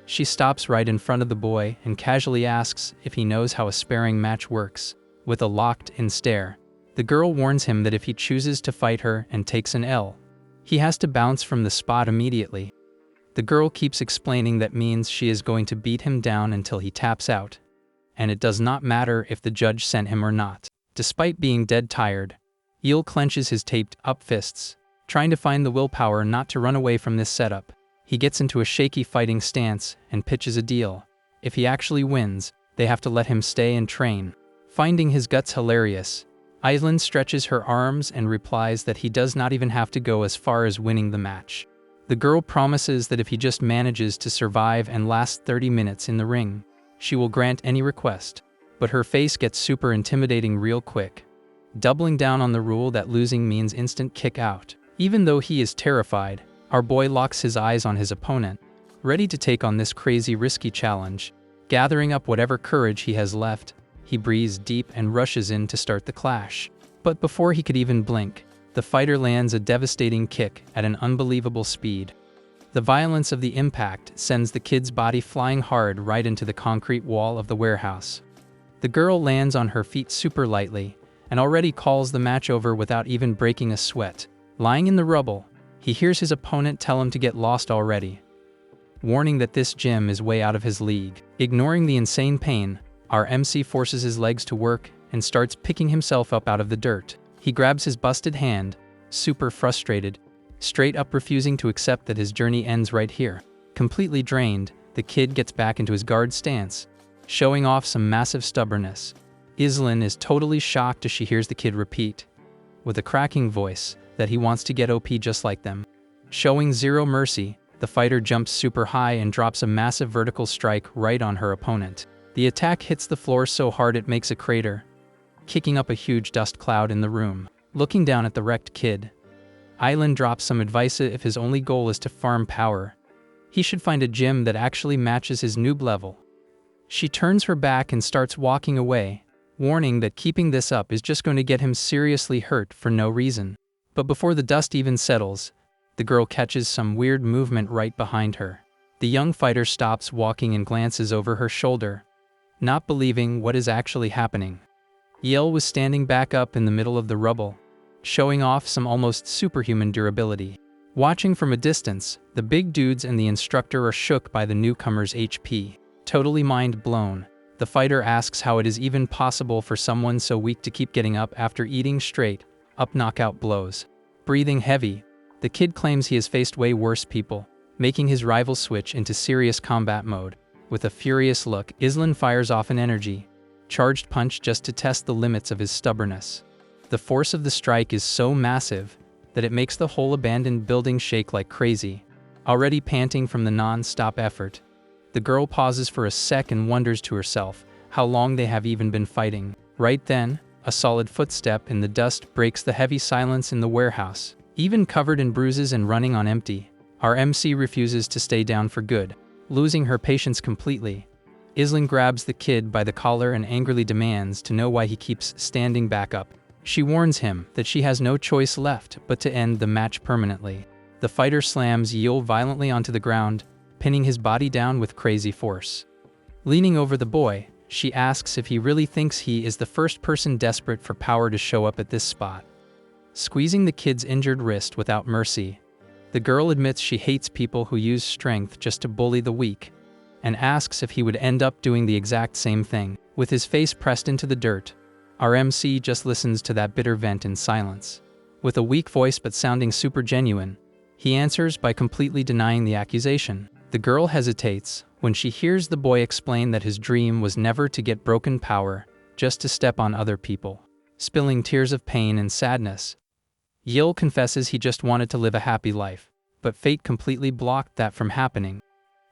She stops right in front of the boy and casually asks if he knows how a sparring match works, with a locked-in stare. The girl warns him that if he chooses to fight her and takes an L, he has to bounce from the spot immediately. The girl keeps explaining that means she is going to beat him down until he taps out, and it does not matter if the judge sent him or not. Despite being dead tired, Yil clenches his taped-up fists, trying to find the willpower not to run away from this setup. He gets into a shaky fighting stance and pitches a deal. If he actually wins, they have to let him stay and train. Finding his guts hilarious, Aislinn stretches her arms and replies that he does not even have to go as far as winning the match. The girl promises that if he just manages to survive and last 30 minutes in the ring, she will grant any request. But her face gets super intimidating real quick, doubling down on the rule that losing means instant kick out. Even though he is terrified, our boy locks his eyes on his opponent, ready to take on this crazy risky challenge. Gathering up whatever courage he has left, he breathes deep and rushes in to start the clash. But before he could even blink, the fighter lands a devastating kick at an unbelievable speed. The violence of the impact sends the kid's body flying hard right into the concrete wall of the warehouse. The girl lands on her feet super lightly and already calls the match over without even breaking a sweat. Lying in the rubble, he hears his opponent tell him to get lost already, warning that this gym is way out of his league. Ignoring the insane pain, our MC forces his legs to work and starts picking himself up out of the dirt. He grabs his busted hand, super frustrated, straight up refusing to accept that his journey ends right here. Completely drained, the kid gets back into his guard stance, showing off some massive stubbornness. Aislinn is totally shocked as she hears the kid repeat, with a cracking voice, that he wants to get OP just like them. Showing zero mercy, the fighter jumps super high and drops a massive vertical strike right on her opponent. The attack hits the floor so hard it makes a crater, kicking up a huge dust cloud in the room. Looking down at the wrecked kid, Aislinn drops some advice if his only goal is to farm power, he should find a gym that actually matches his noob level. She turns her back and starts walking away, warning that keeping this up is just going to get him seriously hurt for no reason. But before the dust even settles, the girl catches some weird movement right behind her. The young fighter stops walking and glances over her shoulder, not believing what is actually happening. Yel was standing back up in the middle of the rubble, showing off some almost superhuman durability. Watching from a distance, the big dudes and the instructor are shook by the newcomer's HP. Totally mind blown, the fighter asks how it is even possible for someone so weak to keep getting up after eating straight up knockout blows. Breathing heavy, the kid claims he has faced way worse people, making his rival switch into serious combat mode. With a furious look, Aislinn fires off an energy-charged punch just to test the limits of his stubbornness. The force of the strike is so massive that it makes the whole abandoned building shake like crazy. Already panting from the non-stop effort, the girl pauses for a sec and wonders to herself how long they have even been fighting. Right then, a solid footstep in the dust breaks the heavy silence in the warehouse. Even covered in bruises and running on empty, our MC refuses to stay down for good. Losing her patience completely, Aislinn grabs the kid by the collar and angrily demands to know why he keeps standing back up. She warns him that she has no choice left but to end the match permanently. The fighter slams Yul violently onto the ground, pinning his body down with crazy force. Leaning over the boy, she asks if he really thinks he is the first person desperate for power to show up at this spot. Squeezing the kid's injured wrist without mercy, the girl admits she hates people who use strength just to bully the weak, and asks if he would end up doing the exact same thing. With his face pressed into the dirt, our MC just listens to that bitter vent in silence. With a weak voice but sounding super genuine, he answers by completely denying the accusation. The girl hesitates when she hears the boy explain that his dream was never to get broken power, just to step on other people. Spilling tears of pain and sadness, Yil confesses he just wanted to live a happy life, but fate completely blocked that from happening.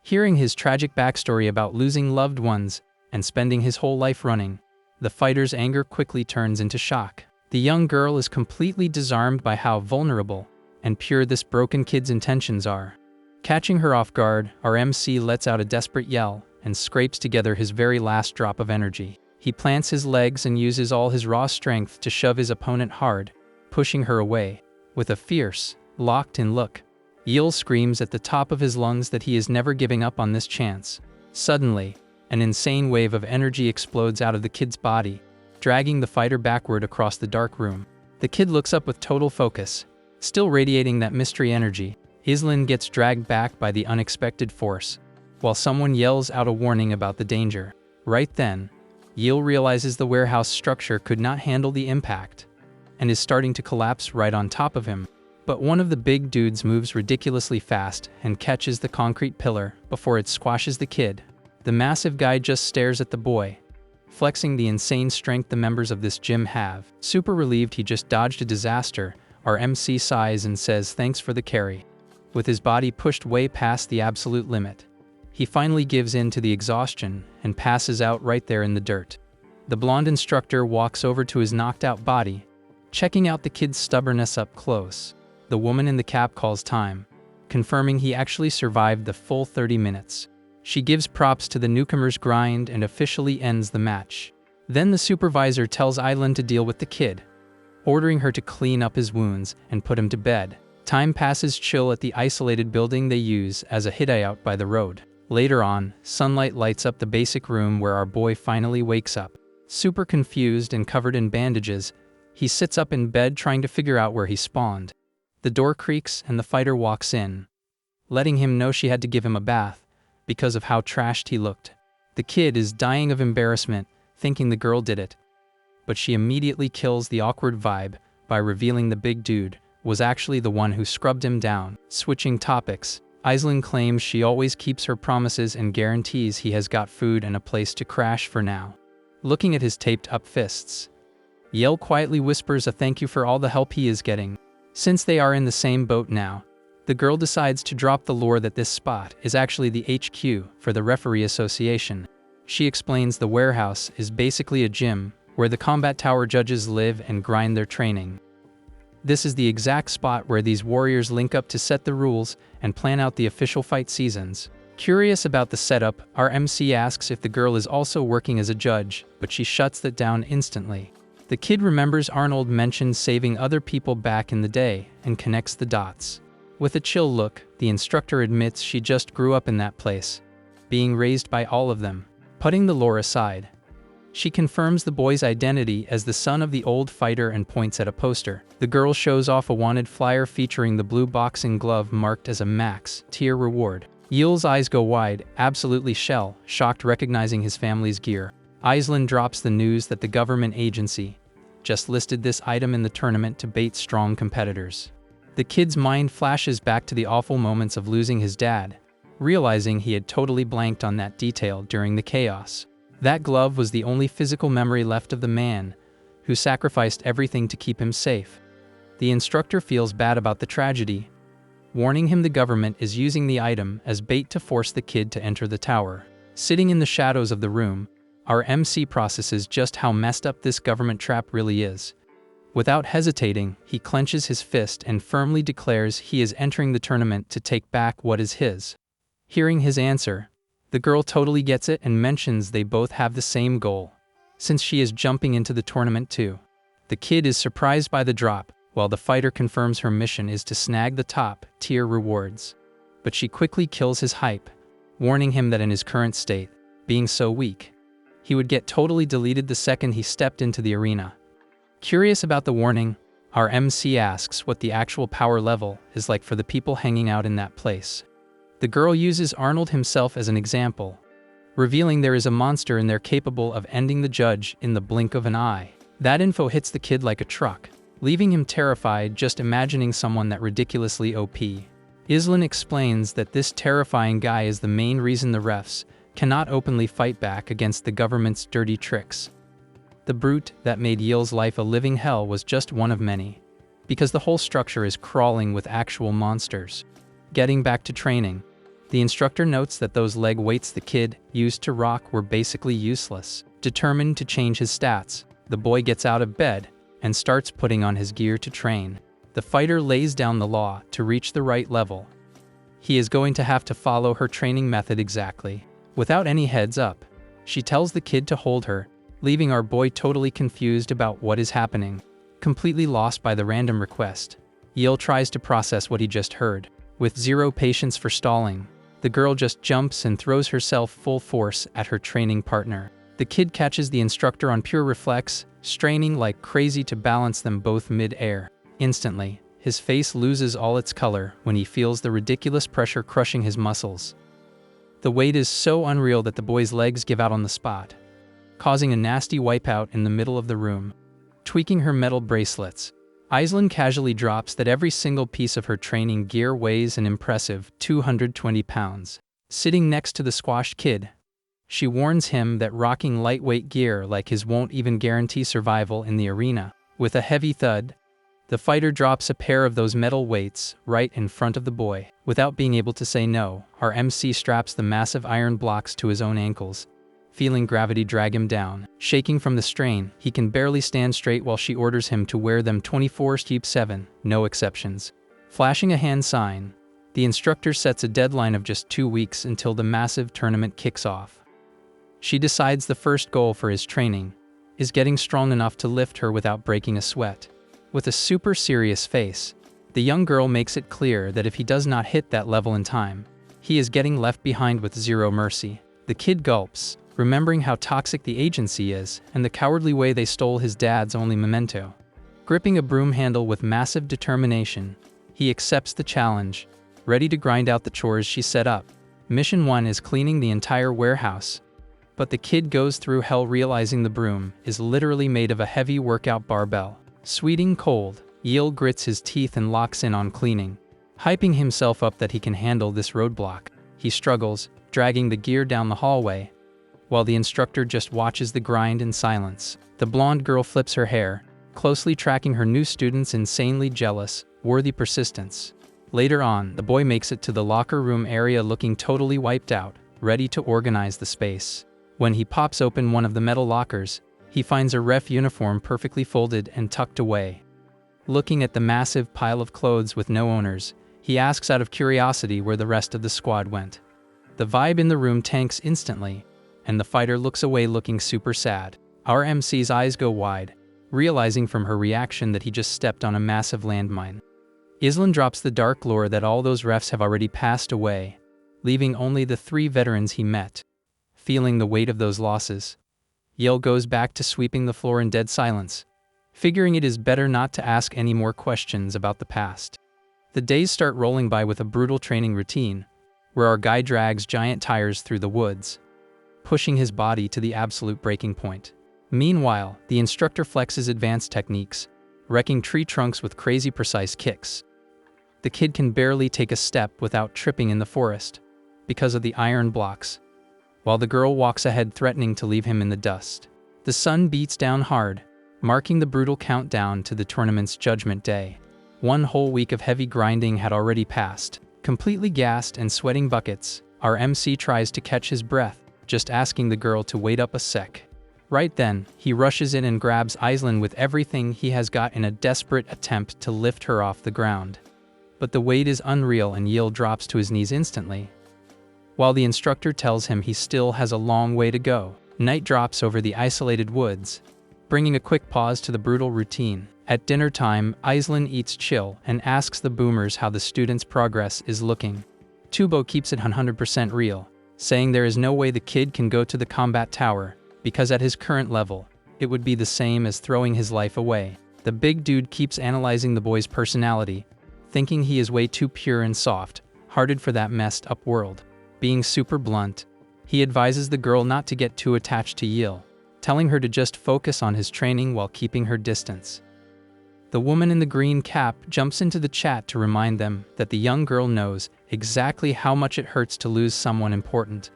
Hearing his tragic backstory about losing loved ones and spending his whole life running, the fighter's anger quickly turns into shock. The young girl is completely disarmed by how vulnerable and pure this broken kid's intentions are. Catching her off guard, our MC lets out a desperate yell and scrapes together his very last drop of energy. He plants his legs and uses all his raw strength to shove his opponent hard, pushing her away. With a fierce, locked-in look, Yil screams at the top of his lungs that he is never giving up on this chance. Suddenly, an insane wave of energy explodes out of the kid's body, dragging the fighter backward across the dark room. The kid looks up with total focus, still radiating that mystery energy. Islin gets dragged back by the unexpected force, while someone yells out a warning about the danger. Right then, Yil realizes the warehouse structure could not handle the impact, and is starting to collapse right on top of him. But one of the big dudes moves ridiculously fast and catches the concrete pillar before it squashes the kid. The massive guy just stares at the boy, flexing the insane strength the members of this gym have. Super relieved he just dodged a disaster, our MC sighs and says thanks for the carry. With his body pushed way past the absolute limit, he finally gives in to the exhaustion and passes out right there in the dirt. The blonde instructor walks over to his knocked-out body, checking out the kid's stubbornness up close. The woman in the cap calls time, confirming he actually survived the full 30 minutes. She gives props to the newcomer's grind and officially ends the match. Then the supervisor tells Island to deal with the kid, ordering her to clean up his wounds and put him to bed. Time passes chill at the isolated building they use as a hideout by the road. Later on, sunlight lights up the basic room where our boy finally wakes up. Super confused and covered in bandages, he sits up in bed trying to figure out where he spawned. The door creaks and the fighter walks in, letting him know she had to give him a bath because of how trashed he looked. The kid is dying of embarrassment, thinking the girl did it, but she immediately kills the awkward vibe by revealing the big dude was actually the one who scrubbed him down. Switching topics, Aislinn claims she always keeps her promises and guarantees he has got food and a place to crash for now. Looking at his taped-up fists, Yell quietly whispers a thank you for all the help he is getting. Since they are in the same boat now, the girl decides to drop the lore that this spot is actually the HQ for the referee association. She explains the warehouse is basically a gym where the combat tower judges live and grind their training. This is the exact spot where these warriors link up to set the rules and plan out the official fight seasons. Curious about the setup, our MC asks if the girl is also working as a judge, but she shuts that down instantly. The kid remembers Arnold mentioned saving other people back in the day and connects the dots. With a chill look, the instructor admits she just grew up in that place, being raised by all of them. Putting the lore aside, she confirms the boy's identity as the son of the old fighter and points at a poster. The girl shows off a wanted flyer featuring the blue boxing glove marked as a max tier reward. Yul's eyes go wide, absolutely shocked recognizing his family's gear. Aislinn drops the news that the government agency just listed this item in the tournament to bait strong competitors. The kid's mind flashes back to the awful moments of losing his dad, realizing he had totally blanked on that detail during the chaos. That glove was the only physical memory left of the man who sacrificed everything to keep him safe. The instructor feels bad about the tragedy, warning him the government is using the item as bait to force the kid to enter the tower. Sitting in the shadows of the room, our MC processes just how messed up this government trap really is. Without hesitating, he clenches his fist and firmly declares he is entering the tournament to take back what is his. Hearing his answer, the girl totally gets it and mentions they both have the same goal, since she is jumping into the tournament too. The kid is surprised by the drop, while the fighter confirms her mission is to snag the top-tier rewards. But she quickly kills his hype, warning him that in his current state, being so weak, he would get totally deleted the second he stepped into the arena. Curious about the warning, our MC asks what the actual power level is like for the people hanging out in that place. The girl uses Arnold himself as an example, revealing there is a monster in there capable of ending the judge in the blink of an eye. That info hits the kid like a truck, leaving him terrified just imagining someone that ridiculously OP. Islinn explains that this terrifying guy is the main reason the refs cannot openly fight back against the government's dirty tricks. The brute that made Yil's life a living hell was just one of many, because the whole structure is crawling with actual monsters. Getting back to training, the instructor notes that those leg weights the kid used to rock were basically useless. Determined to change his stats, the boy gets out of bed and starts putting on his gear to train. The fighter lays down the law to reach the right level. He is going to have to follow her training method exactly. Without any heads up, she tells the kid to hold her, leaving our boy totally confused about what is happening. Completely lost by the random request, Yil tries to process what he just heard. With zero patience for stalling, the girl just jumps and throws herself full force at her training partner. The kid catches the instructor on pure reflex, straining like crazy to balance them both mid-air. Instantly, his face loses all its color when he feels the ridiculous pressure crushing his muscles. The weight is so unreal that the boy's legs give out on the spot, causing a nasty wipeout in the middle of the room. Tweaking her metal bracelets, Aislinn casually drops that every single piece of her training gear weighs an impressive 220 pounds. Sitting next to the squashed kid, she warns him that rocking lightweight gear like his won't even guarantee survival in the arena. With a heavy thud, the fighter drops a pair of those metal weights right in front of the boy. Without being able to say no, our MC straps the massive iron blocks to his own ankles, feeling gravity drag him down. Shaking from the strain, he can barely stand straight while she orders him to wear them 24/7, no exceptions. Flashing a hand sign, the instructor sets a deadline of just 2 weeks until the massive tournament kicks off. She decides the first goal for his training is getting strong enough to lift her without breaking a sweat. With a super serious face, the young girl makes it clear that if he does not hit that level in time, he is getting left behind with zero mercy. The kid gulps, remembering how toxic the agency is and the cowardly way they stole his dad's only memento. Gripping a broom handle with massive determination, he accepts the challenge, ready to grind out the chores she set up. Mission 1 is cleaning the entire warehouse, but the kid goes through hell realizing the broom is literally made of a heavy workout barbell. Sweating cold, Yil grits his teeth and locks in on cleaning, hyping himself up that he can handle this roadblock. He struggles, dragging the gear down the hallway, while the instructor just watches the grind in silence. The blonde girl flips her hair, closely tracking her new student's insanely jealous, worthy persistence. Later on, the boy makes it to the locker room area looking totally wiped out, ready to organize the space. When he pops open one of the metal lockers, he finds a ref uniform perfectly folded and tucked away. Looking at the massive pile of clothes with no owners, he asks out of curiosity where the rest of the squad went. The vibe in the room tanks instantly, and the fighter looks away looking super sad. Our MC's eyes go wide, realizing from her reaction that he just stepped on a massive landmine. Aislinn drops the dark lore that all those refs have already passed away, leaving only the 3 veterans he met. Feeling the weight of those losses, Yil goes back to sweeping the floor in dead silence, figuring it is better not to ask any more questions about the past. The days start rolling by with a brutal training routine, where our guy drags giant tires through the woods, pushing his body to the absolute breaking point. Meanwhile, the instructor flexes advanced techniques, wrecking tree trunks with crazy precise kicks. The kid can barely take a step without tripping in the forest, because of the iron blocks, while the girl walks ahead threatening to leave him in the dust. The sun beats down hard, marking the brutal countdown to the tournament's judgment day. 1 whole week of heavy grinding had already passed. Completely gassed and sweating buckets, our MC tries to catch his breath, just asking the girl to wait up a sec. Right then, he rushes in and grabs Aislinn with everything he has got in a desperate attempt to lift her off the ground. But the weight is unreal and Yil drops to his knees instantly, while the instructor tells him he still has a long way to go. Night drops over the isolated woods, bringing a quick pause to the brutal routine. At dinner time, Aislinn eats chill and asks the boomers how the students' progress is looking. Tubo keeps it 100% real, saying there is no way the kid can go to the combat tower, because at his current level, it would be the same as throwing his life away. The big dude keeps analyzing the boy's personality, thinking he is way too pure and soft-hearted for that messed up world. Being super blunt, he advises the girl not to get too attached to Yil, telling her to just focus on his training while keeping her distance. The woman in the green cap jumps into the chat to remind them that the young girl knows exactly how much it hurts to lose someone important.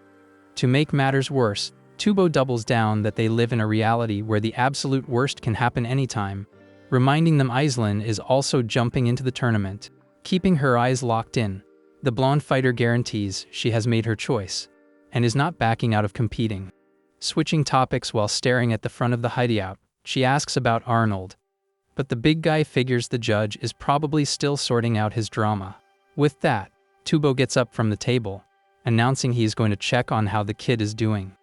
To make matters worse, Tubo doubles down that they live in a reality where the absolute worst can happen anytime, reminding them Aislinn is also jumping into the tournament. Keeping her eyes locked in, the blonde fighter guarantees she has made her choice, and is not backing out of competing. Switching topics while staring at the front of the hideout, she asks about Arnold. But the big guy figures the judge is probably still sorting out his drama. With that, Tubo gets up from the table, announcing he is going to check on how the kid is doing.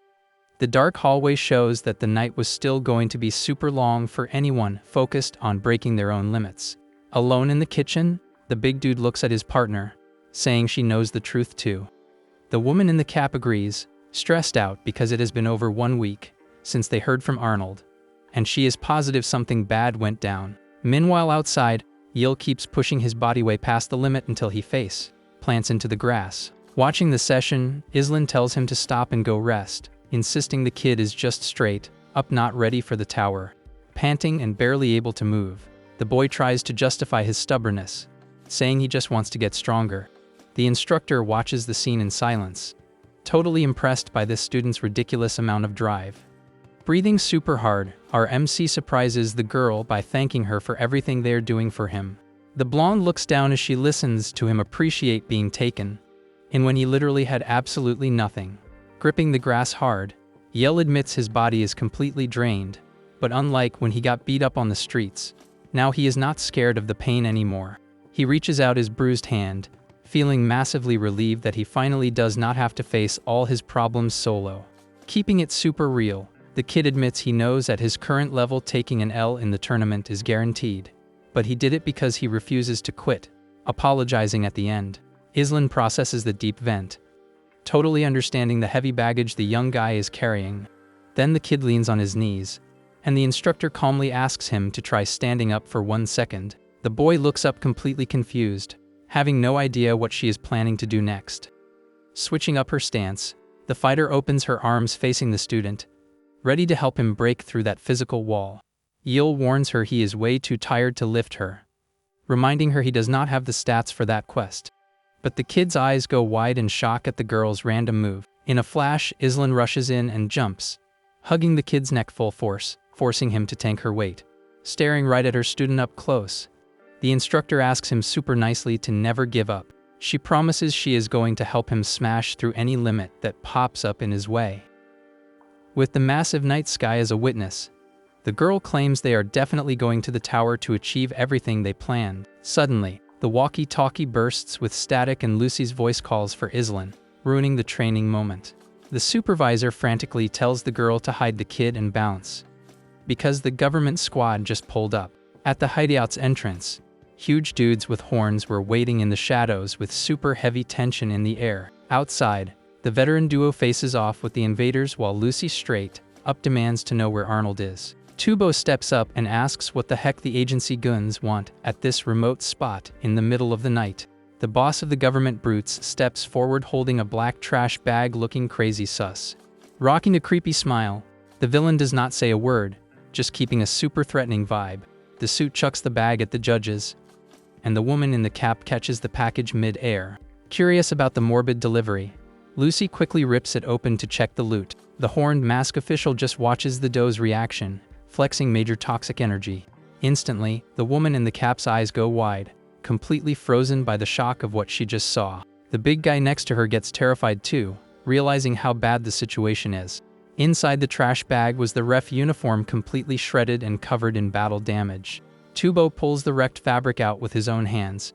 The dark hallway shows that the night was still going to be super long for anyone focused on breaking their own limits. Alone in the kitchen, the big dude looks at his partner, saying she knows the truth too. The woman in the cap agrees, stressed out because it has been over 1 week since they heard from Arnold, and she is positive something bad went down. Meanwhile outside, Yil keeps pushing his body way past the limit until he face plants into the grass. Watching the session, Islan tells him to stop and go rest, insisting the kid is just straight up not ready for the tower. Panting and barely able to move, the boy tries to justify his stubbornness, saying he just wants to get stronger. The instructor watches the scene in silence, totally impressed by this student's ridiculous amount of drive. Breathing super hard, our MC surprises the girl by thanking her for everything they're doing for him. The blonde looks down as she listens to him appreciate being taken, and when he literally had absolutely nothing. Gripping the grass hard, Yel admits his body is completely drained, but unlike when he got beat up on the streets, now he is not scared of the pain anymore. He reaches out his bruised hand, feeling massively relieved that he finally does not have to face all his problems solo. Keeping it super real, the kid admits he knows at his current level taking an L in the tournament is guaranteed, but he did it because he refuses to quit, apologizing at the end. Islan processes the deep vent, totally understanding the heavy baggage the young guy is carrying. Then the kid leans on his knees, and the instructor calmly asks him to try standing up for 1 second. The boy looks up completely confused, having no idea what she is planning to do next. Switching up her stance, the fighter opens her arms facing the student, ready to help him break through that physical wall. Yil warns her he is way too tired to lift her, reminding her he does not have the stats for that quest. But the kid's eyes go wide in shock at the girl's random move. In a flash, Islan rushes in and jumps, hugging the kid's neck full force, forcing him to tank her weight. Staring right at her student up close, the instructor asks him super nicely to never give up. She promises she is going to help him smash through any limit that pops up in his way. With the massive night sky as a witness, the girl claims they are definitely going to the tower to achieve everything they planned. Suddenly, the walkie-talkie bursts with static and Lucy's voice calls for Islan, ruining the training moment. The supervisor frantically tells the girl to hide the kid and bounce, because the government squad just pulled up. At the hideout's entrance, huge dudes with horns were waiting in the shadows with super heavy tension in the air. Outside, the veteran duo faces off with the invaders while Lucy straight up demands to know where Arnold is. Tubo steps up and asks what the heck the agency goons want at this remote spot in the middle of the night. The boss of the government brutes steps forward holding a black trash bag looking crazy sus. Rocking a creepy smile, the villain does not say a word, just keeping a super threatening vibe. The suit chucks the bag at the judges, and the woman in the cap catches the package mid-air. Curious about the morbid delivery, Lucy quickly rips it open to check the loot. The horned mask official just watches the doe's reaction, flexing major toxic energy. Instantly, the woman in the cap's eyes go wide, completely frozen by the shock of what she just saw. The big guy next to her gets terrified too, realizing how bad the situation is. Inside the trash bag was the ref uniform completely shredded and covered in battle damage. Tubo pulls the wrecked fabric out with his own hands,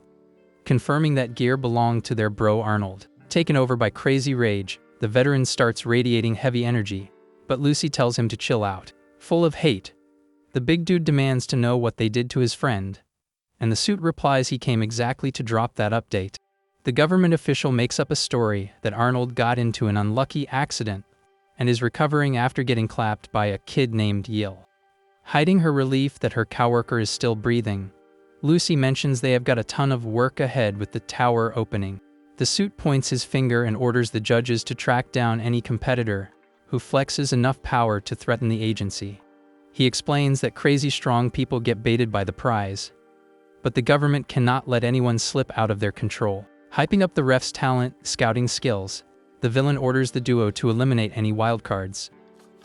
confirming that gear belonged to their bro Arnold. Taken over by crazy rage, the veteran starts radiating heavy energy, but Lucy tells him to chill out. Full of hate, the big dude demands to know what they did to his friend, and the suit replies he came exactly to drop that update. The government official makes up a story that Arnold got into an unlucky accident and is recovering after getting clapped by a kid named Yil. Hiding her relief that her coworker is still breathing, Lucy mentions they have got a ton of work ahead with the tower opening. The suit points his finger and orders the judges to track down any competitor who flexes enough power to threaten the agency. He explains that crazy strong people get baited by the prize, but the government cannot let anyone slip out of their control. Hyping up the ref's talent, scouting skills, the villain orders the duo to eliminate any wildcards.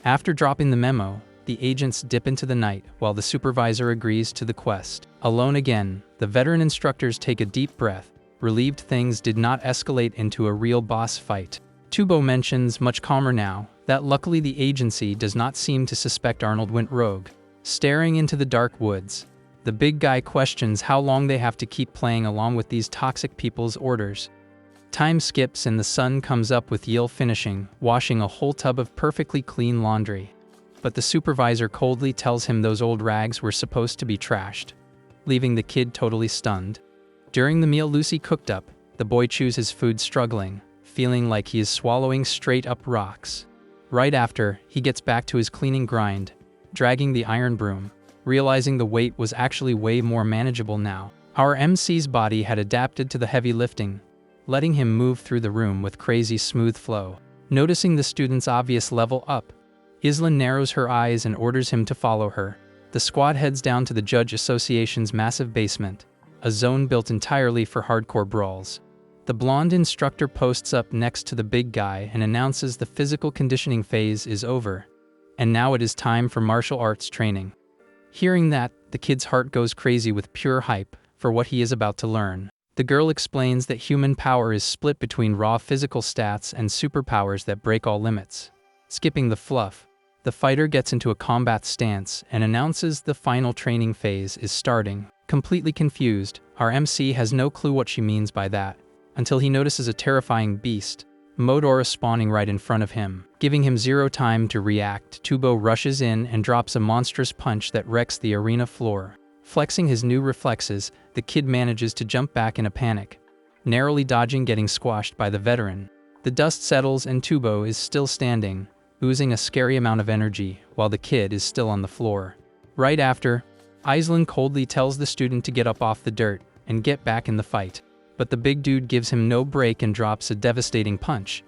After dropping the memo, the agents dip into the night while the supervisor agrees to the quest. Alone again, the veteran instructors take a deep breath, relieved things did not escalate into a real boss fight. Tubo mentions, much calmer now, that luckily the agency does not seem to suspect Arnold went rogue. Staring into the dark woods, the big guy questions how long they have to keep playing along with these toxic people's orders. Time skips and the sun comes up with Yil finishing, washing a whole tub of perfectly clean laundry. But the supervisor coldly tells him those old rags were supposed to be trashed, leaving the kid totally stunned. During the meal Lucy cooked up, the boy chews his food struggling, feeling like he is swallowing straight up rocks. Right after, he gets back to his cleaning grind, dragging the iron broom, realizing the weight was actually way more manageable now. Our MC's body had adapted to the heavy lifting, letting him move through the room with crazy smooth flow. Noticing the student's obvious level up, Isla narrows her eyes and orders him to follow her. The squad heads down to the Judge Association's massive basement, a zone built entirely for hardcore brawls. The blonde instructor posts up next to the big guy and announces the physical conditioning phase is over, and now it is time for martial arts training. Hearing that, the kid's heart goes crazy with pure hype for what he is about to learn. The girl explains that human power is split between raw physical stats and superpowers that break all limits. Skipping the fluff, the fighter gets into a combat stance and announces the final training phase is starting. Completely confused, our MC has no clue what she means by that, until he notices a terrifying beast, Modora, spawning right in front of him. Giving him zero time to react, Tubo rushes in and drops a monstrous punch that wrecks the arena floor. Flexing his new reflexes, the kid manages to jump back in a panic, narrowly dodging getting squashed by the veteran. The dust settles and Tubo is still standing, oozing a scary amount of energy, while the kid is still on the floor. Right after, Aislinn coldly tells the student to get up off the dirt and get back in the fight. But the big dude gives him no break and drops a devastating punch,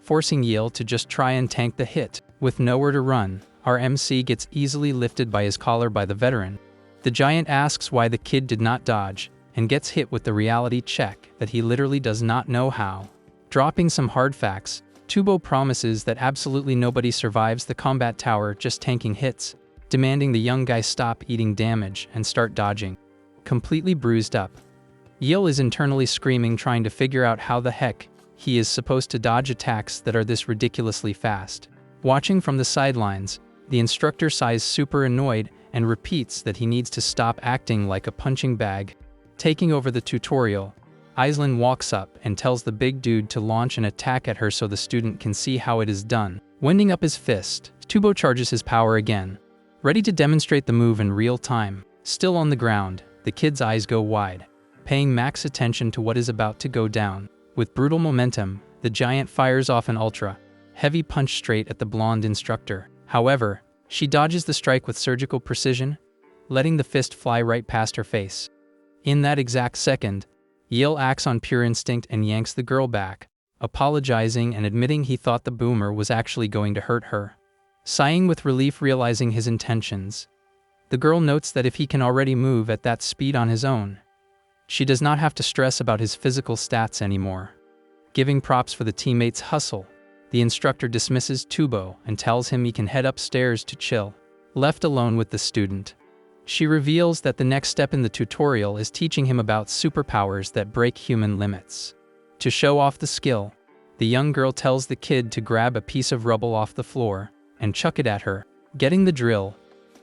forcing Yil to just try and tank the hit. With nowhere to run, our MC gets easily lifted by his collar by the veteran. The giant asks why the kid did not dodge, and gets hit with the reality check that he literally does not know how. Dropping some hard facts, Tubo promises that absolutely nobody survives the combat tower just tanking hits, demanding the young guy stop eating damage and start dodging. Completely bruised up, Yil is internally screaming, trying to figure out how the heck he is supposed to dodge attacks that are this ridiculously fast. Watching from the sidelines, the instructor sighs, super annoyed, and repeats that he needs to stop acting like a punching bag. Taking over the tutorial, Aislinn walks up and tells the big dude to launch an attack at her so the student can see how it is done. Winding up his fist, Tubo charges his power again, ready to demonstrate the move in real time. Still on the ground, the kid's eyes go wide, paying max attention to what is about to go down. With brutal momentum, the giant fires off an ultra-heavy punch straight at the blonde instructor. However, she dodges the strike with surgical precision, letting the fist fly right past her face. In that exact second, Yil acts on pure instinct and yanks the girl back, apologizing and admitting he thought the boomer was actually going to hurt her. Sighing with relief, realizing his intentions, the girl notes that if he can already move at that speed on his own, she does not have to stress about his physical stats anymore. Giving props for the teammates' hustle, the instructor dismisses Tubo and tells him he can head upstairs to chill. Left alone with the student, she reveals that the next step in the tutorial is teaching him about superpowers that break human limits. To show off the skill, the young girl tells the kid to grab a piece of rubble off the floor and chuck it at her. Getting the drill,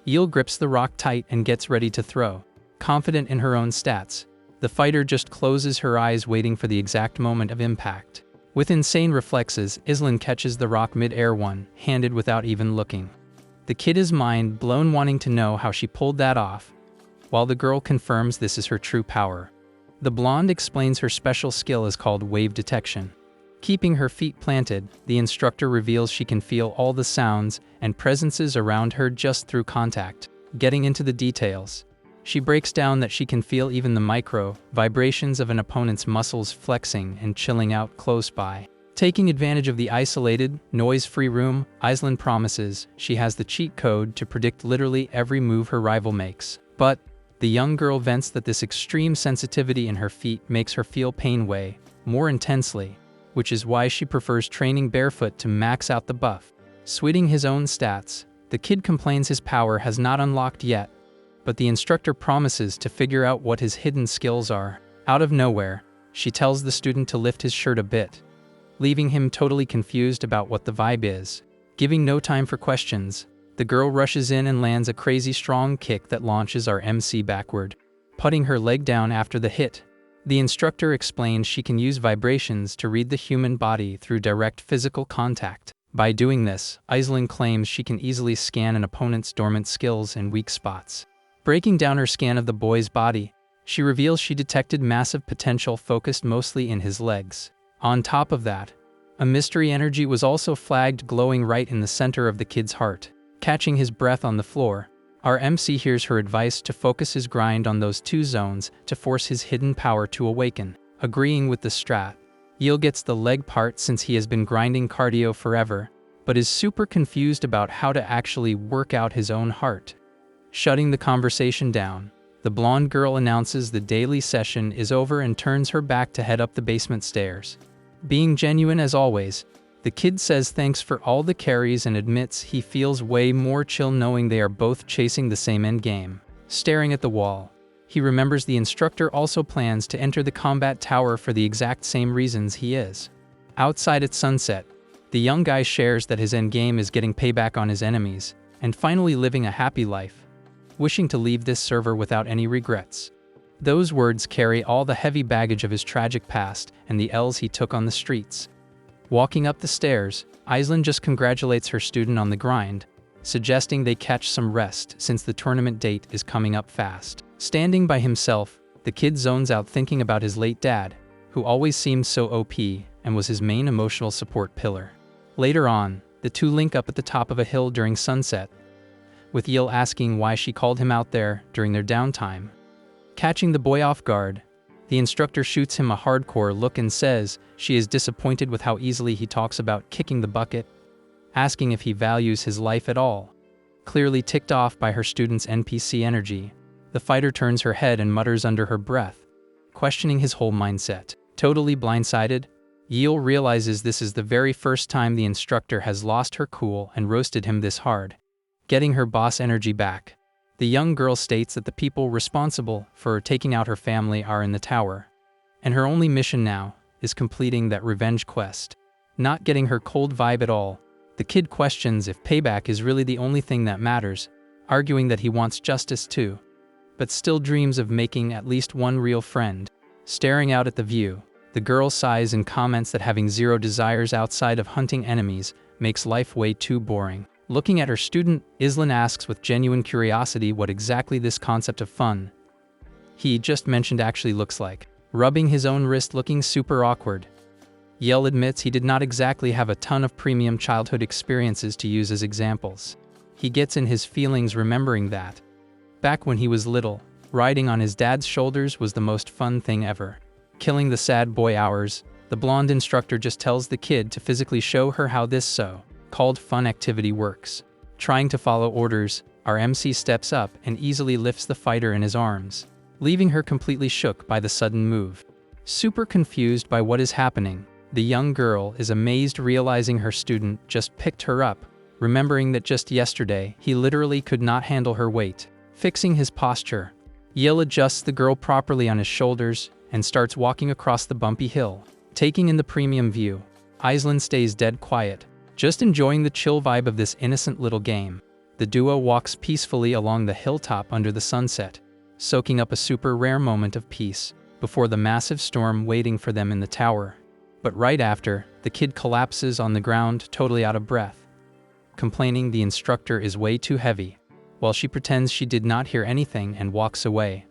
Yil grips the rock tight and gets ready to throw. Confident in her own stats, the fighter just closes her eyes, waiting for the exact moment of impact. With insane reflexes, Aislinn catches the rock mid-air one-handed without even looking. The kid is mind blown, wanting to know how she pulled that off, while the girl confirms this is her true power. The blonde explains her special skill is called wave detection. Keeping her feet planted, the instructor reveals she can feel all the sounds and presences around her just through contact. Getting into the details, she breaks down that she can feel even the micro vibrations of an opponent's muscles flexing and chilling out close by. Taking advantage of the isolated, noise-free room, Aislinn promises she has the cheat code to predict literally every move her rival makes. But the young girl vents that this extreme sensitivity in her feet makes her feel pain way more intensely, which is why she prefers training barefoot to max out the buff. Sweating his own stats, the kid complains his power has not unlocked yet, but the instructor promises to figure out what his hidden skills are. Out of nowhere, she tells the student to lift his shirt a bit, leaving him totally confused about what the vibe is. Giving no time for questions, the girl rushes in and lands a crazy strong kick that launches our MC backward, putting her leg down after the hit. The instructor explains she can use vibrations to read the human body through direct physical contact. By doing this, Aislinn claims she can easily scan an opponent's dormant skills and weak spots. Breaking down her scan of the boy's body, she reveals she detected massive potential focused mostly in his legs. On top of that, a mystery energy was also flagged glowing right in the center of the kid's heart. Catching his breath on the floor, our MC hears her advice to focus his grind on those two zones to force his hidden power to awaken. Agreeing with the strat, Yil gets the leg part since he has been grinding cardio forever, but is super confused about how to actually work out his own heart. Shutting the conversation down, the blonde girl announces the daily session is over and turns her back to head up the basement stairs. Being genuine as always, the kid says thanks for all the carries and admits he feels way more chill knowing they are both chasing the same end game. Staring at the wall, he remembers the instructor also plans to enter the combat tower for the exact same reasons he is. Outside at sunset, the young guy shares that his end game is getting payback on his enemies and finally living a happy life, wishing to leave this server without any regrets. Those words carry all the heavy baggage of his tragic past and the L's he took on the streets. Walking up the stairs, Aislinn just congratulates her student on the grind, suggesting they catch some rest since the tournament date is coming up fast. Standing by himself, the kid zones out thinking about his late dad, who always seemed so OP and was his main emotional support pillar. Later on, the two link up at the top of a hill during sunset, with Yil asking why she called him out there during their downtime. Catching the boy off guard, the instructor shoots him a hardcore look and says she is disappointed with how easily he talks about kicking the bucket, asking if he values his life at all. Clearly ticked off by her student's NPC energy, the fighter turns her head and mutters under her breath, questioning his whole mindset. Totally blindsided, Yil realizes this is the very first time the instructor has lost her cool and roasted him this hard. Getting her boss energy back, the young girl states that the people responsible for taking out her family are in the tower, and her only mission now is completing that revenge quest. Not getting her cold vibe at all, the kid questions if payback is really the only thing that matters, arguing that he wants justice too, but still dreams of making at least one real friend. Staring out at the view, the girl sighs and comments that having zero desires outside of hunting enemies makes life way too boring. Looking at her student, Aislinn asks with genuine curiosity what exactly this concept of fun he just mentioned actually looks like. Rubbing his own wrist looking super awkward, Yel admits he did not exactly have a ton of premium childhood experiences to use as examples. He gets in his feelings remembering that, back when he was little, riding on his dad's shoulders was the most fun thing ever. Killing the sad boy hours, the blonde instructor just tells the kid to physically show her how this so-called fun activity works. Trying to follow orders, our MC steps up and easily lifts the fighter in his arms, leaving her completely shook by the sudden move. Super confused by what is happening, the young girl is amazed realizing her student just picked her up, remembering that just yesterday he literally could not handle her weight. Fixing his posture, Yil adjusts the girl properly on his shoulders and starts walking across the bumpy hill. Taking in the premium view, Aislinn stays dead quiet, just enjoying the chill vibe of this innocent little game. The duo walks peacefully along the hilltop under the sunset, soaking up a super rare moment of peace before the massive storm waiting for them in the tower. But right after, the kid collapses on the ground totally out of breath, complaining the instructor is way too heavy, while she pretends she did not hear anything and walks away.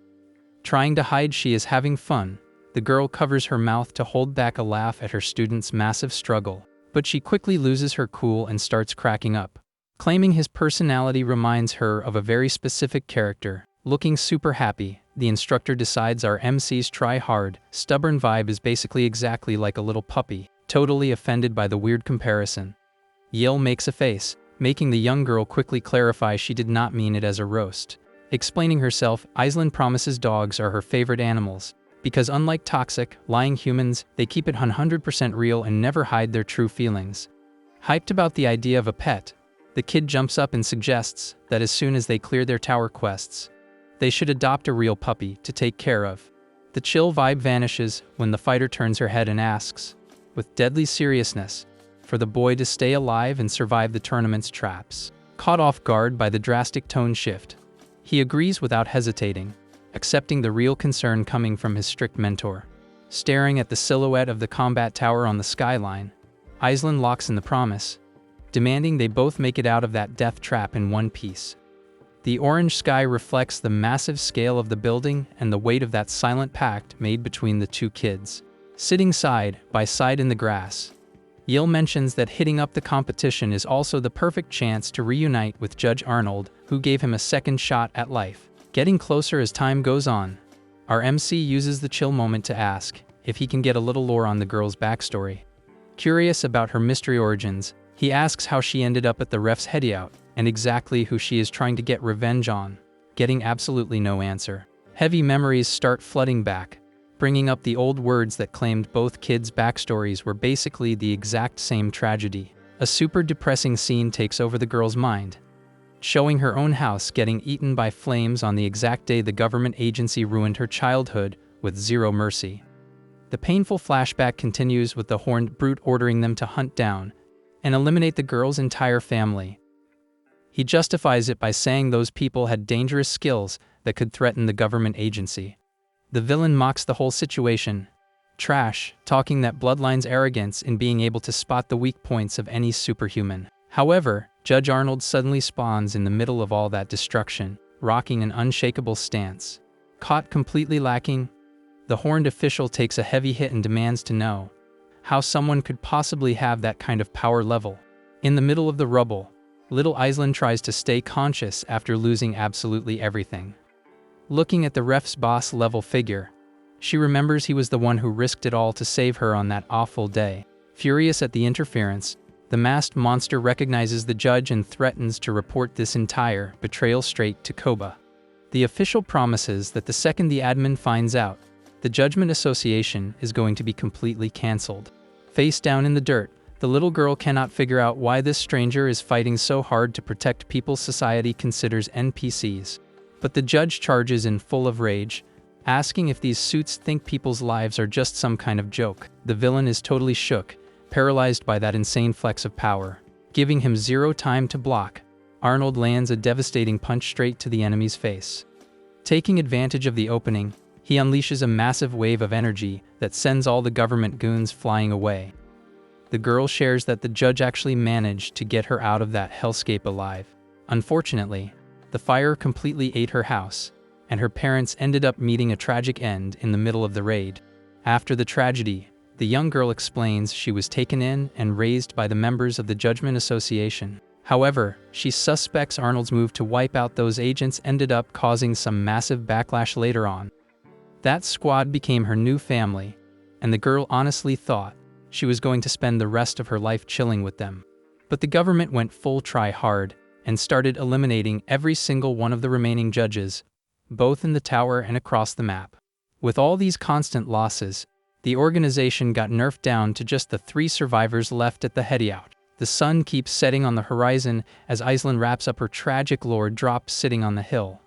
Trying to hide she is having fun, the girl covers her mouth to hold back a laugh at her student's massive struggle, but she quickly loses her cool and starts cracking up, claiming his personality reminds her of a very specific character. Looking super happy, the instructor decides our MC's try-hard, stubborn vibe is basically exactly like a little puppy, totally offended by the weird comparison. Yil makes a face, making the young girl quickly clarify she did not mean it as a roast. Explaining herself, Aislinn promises dogs are her favorite animals, because unlike toxic, lying humans, they keep it 100% real and never hide their true feelings. Hyped about the idea of a pet, the kid jumps up and suggests that as soon as they clear their tower quests, they should adopt a real puppy to take care of. The chill vibe vanishes when the fighter turns her head and asks, with deadly seriousness, for the boy to stay alive and survive the tournament's traps. Caught off guard by the drastic tone shift, he agrees without hesitating, accepting the real concern coming from his strict mentor. Staring at the silhouette of the combat tower on the skyline, Aislinn locks in the promise, demanding they both make it out of that death trap in one piece. The orange sky reflects the massive scale of the building and the weight of that silent pact made between the two kids. Sitting side by side in the grass, Yil mentions that hitting up the competition is also the perfect chance to reunite with Judge Arnold, who gave him a second shot at life. Getting closer as time goes on, our MC uses the chill moment to ask if he can get a little lore on the girl's backstory. Curious about her mystery origins, he asks how she ended up at the ref's headout and exactly who she is trying to get revenge on, getting absolutely no answer. Heavy memories start flooding back, bringing up the old words that claimed both kids' backstories were basically the exact same tragedy. A super depressing scene takes over the girl's mind, showing her own house getting eaten by flames on the exact day the government agency ruined her childhood with zero mercy. The painful flashback continues with the horned brute ordering them to hunt down and eliminate the girl's entire family. He justifies it by saying those people had dangerous skills that could threaten the government agency. The villain mocks the whole situation, trash, talking that bloodline's arrogance in being able to spot the weak points of any superhuman. However, Judge Arnold suddenly spawns in the middle of all that destruction, rocking an unshakable stance. Caught completely lacking, the horned official takes a heavy hit and demands to know how someone could possibly have that kind of power level. In the middle of the rubble, little Aislinn tries to stay conscious after losing absolutely everything. Looking at the ref's boss-level figure, she remembers he was the one who risked it all to save her on that awful day. Furious at the interference, the masked monster recognizes the judge and threatens to report this entire betrayal straight to Koba. The official promises that the second the admin finds out, the Judgment Association is going to be completely cancelled. Face down in the dirt, the little girl cannot figure out why this stranger is fighting so hard to protect people society considers NPCs. But the judge charges in full of rage, asking if these suits think people's lives are just some kind of joke. The villain is totally shook, paralyzed by that insane flex of power. Giving him zero time to block, Arnold lands a devastating punch straight to the enemy's face. Taking advantage of the opening, he unleashes a massive wave of energy that sends all the government goons flying away. The girl shares that the judge actually managed to get her out of that hellscape alive. Unfortunately, the fire completely ate her house, and her parents ended up meeting a tragic end in the middle of the raid. After the tragedy, the young girl explains she was taken in and raised by the members of the Judgment Association. However, she suspects Arnold's move to wipe out those agents ended up causing some massive backlash later on. That squad became her new family, and the girl honestly thought she was going to spend the rest of her life chilling with them. But the government went full try hard and started eliminating every single one of the remaining judges, both in the tower and across the map. With all these constant losses, the organization got nerfed down to just the 3 survivors left at the headout. The sun keeps setting on the horizon as Aislinn wraps up her tragic lore drop sitting on the hill.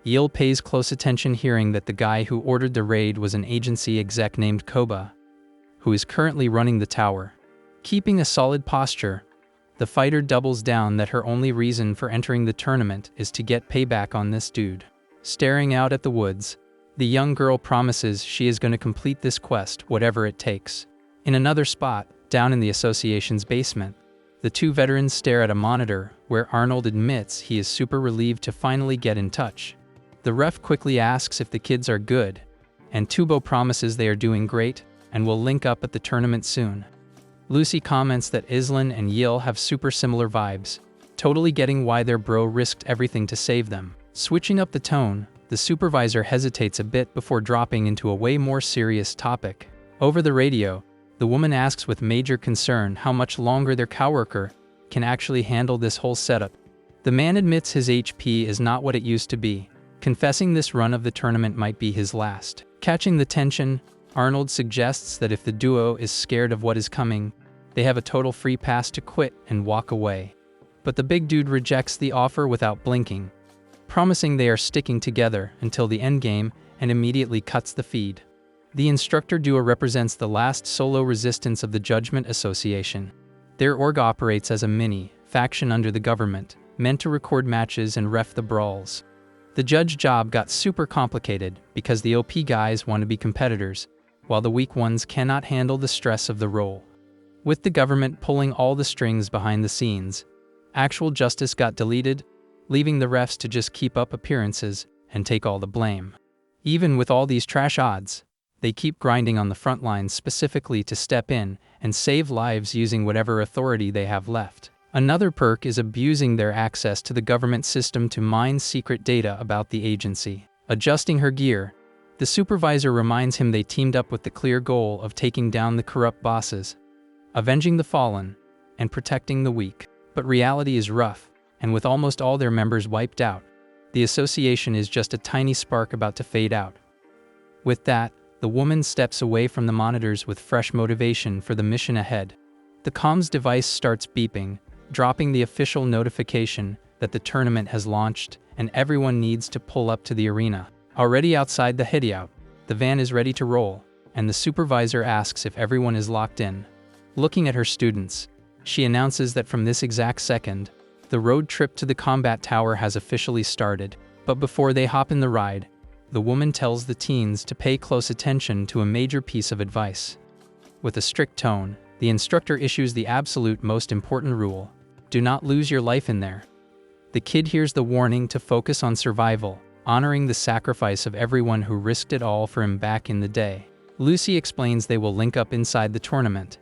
Yil pays close attention hearing that the guy who ordered the raid was an agency exec named Koba, who is currently running the tower. Keeping a solid posture, the fighter doubles down that her only reason for entering the tournament is to get payback on this dude. Staring out at the woods, the young girl promises she is going to complete this quest whatever it takes. In another spot, down in the association's basement, the 2 veterans stare at a monitor where Arnold admits he is super relieved to finally get in touch. The ref quickly asks if the kids are good, and Tubo promises they are doing great and will link up at the tournament soon. Lucy comments that Aislinn and Yil have super similar vibes, totally getting why their bro risked everything to save them. Switching up the tone, the supervisor hesitates a bit before dropping into a way more serious topic. Over the radio, the woman asks with major concern how much longer their coworker can actually handle this whole setup. The man admits his HP is not what it used to be, confessing this run of the tournament might be his last. Catching the tension, Arnold suggests that if the duo is scared of what is coming, they have a total free pass to quit and walk away. But the big dude rejects the offer without blinking, promising they are sticking together until the endgame and immediately cuts the feed. The instructor duo represents the last solo resistance of the Judgment Association. Their org operates as a mini-faction under the government, meant to record matches and ref the brawls. The judge job got super complicated because the OP guys want to be competitors, while the weak ones cannot handle the stress of the role. With the government pulling all the strings behind the scenes, actual justice got deleted, leaving the refs to just keep up appearances and take all the blame. Even with all these trash odds, they keep grinding on the front lines specifically to step in and save lives using whatever authority they have left. Another perk is abusing their access to the government system to mine secret data about the agency. Adjusting her gear, the supervisor reminds him they teamed up with the clear goal of taking down the corrupt bosses, avenging the fallen, and protecting the weak. But reality is rough, and with almost all their members wiped out, the association is just a tiny spark about to fade out. With that, the woman steps away from the monitors with fresh motivation for the mission ahead. The comms device starts beeping, dropping the official notification that the tournament has launched and everyone needs to pull up to the arena. Already outside the hideout, the van is ready to roll, and the supervisor asks if everyone is locked in. Looking at her students, she announces that from this exact second, the road trip to the combat tower has officially started. But before they hop in the ride, the woman tells the teens to pay close attention to a major piece of advice. With a strict tone, the instructor issues the absolute most important rule: do not lose your life in there. The kid hears the warning to focus on survival, honoring the sacrifice of everyone who risked it all for him back in the day. Lucy explains they will link up inside the tournament,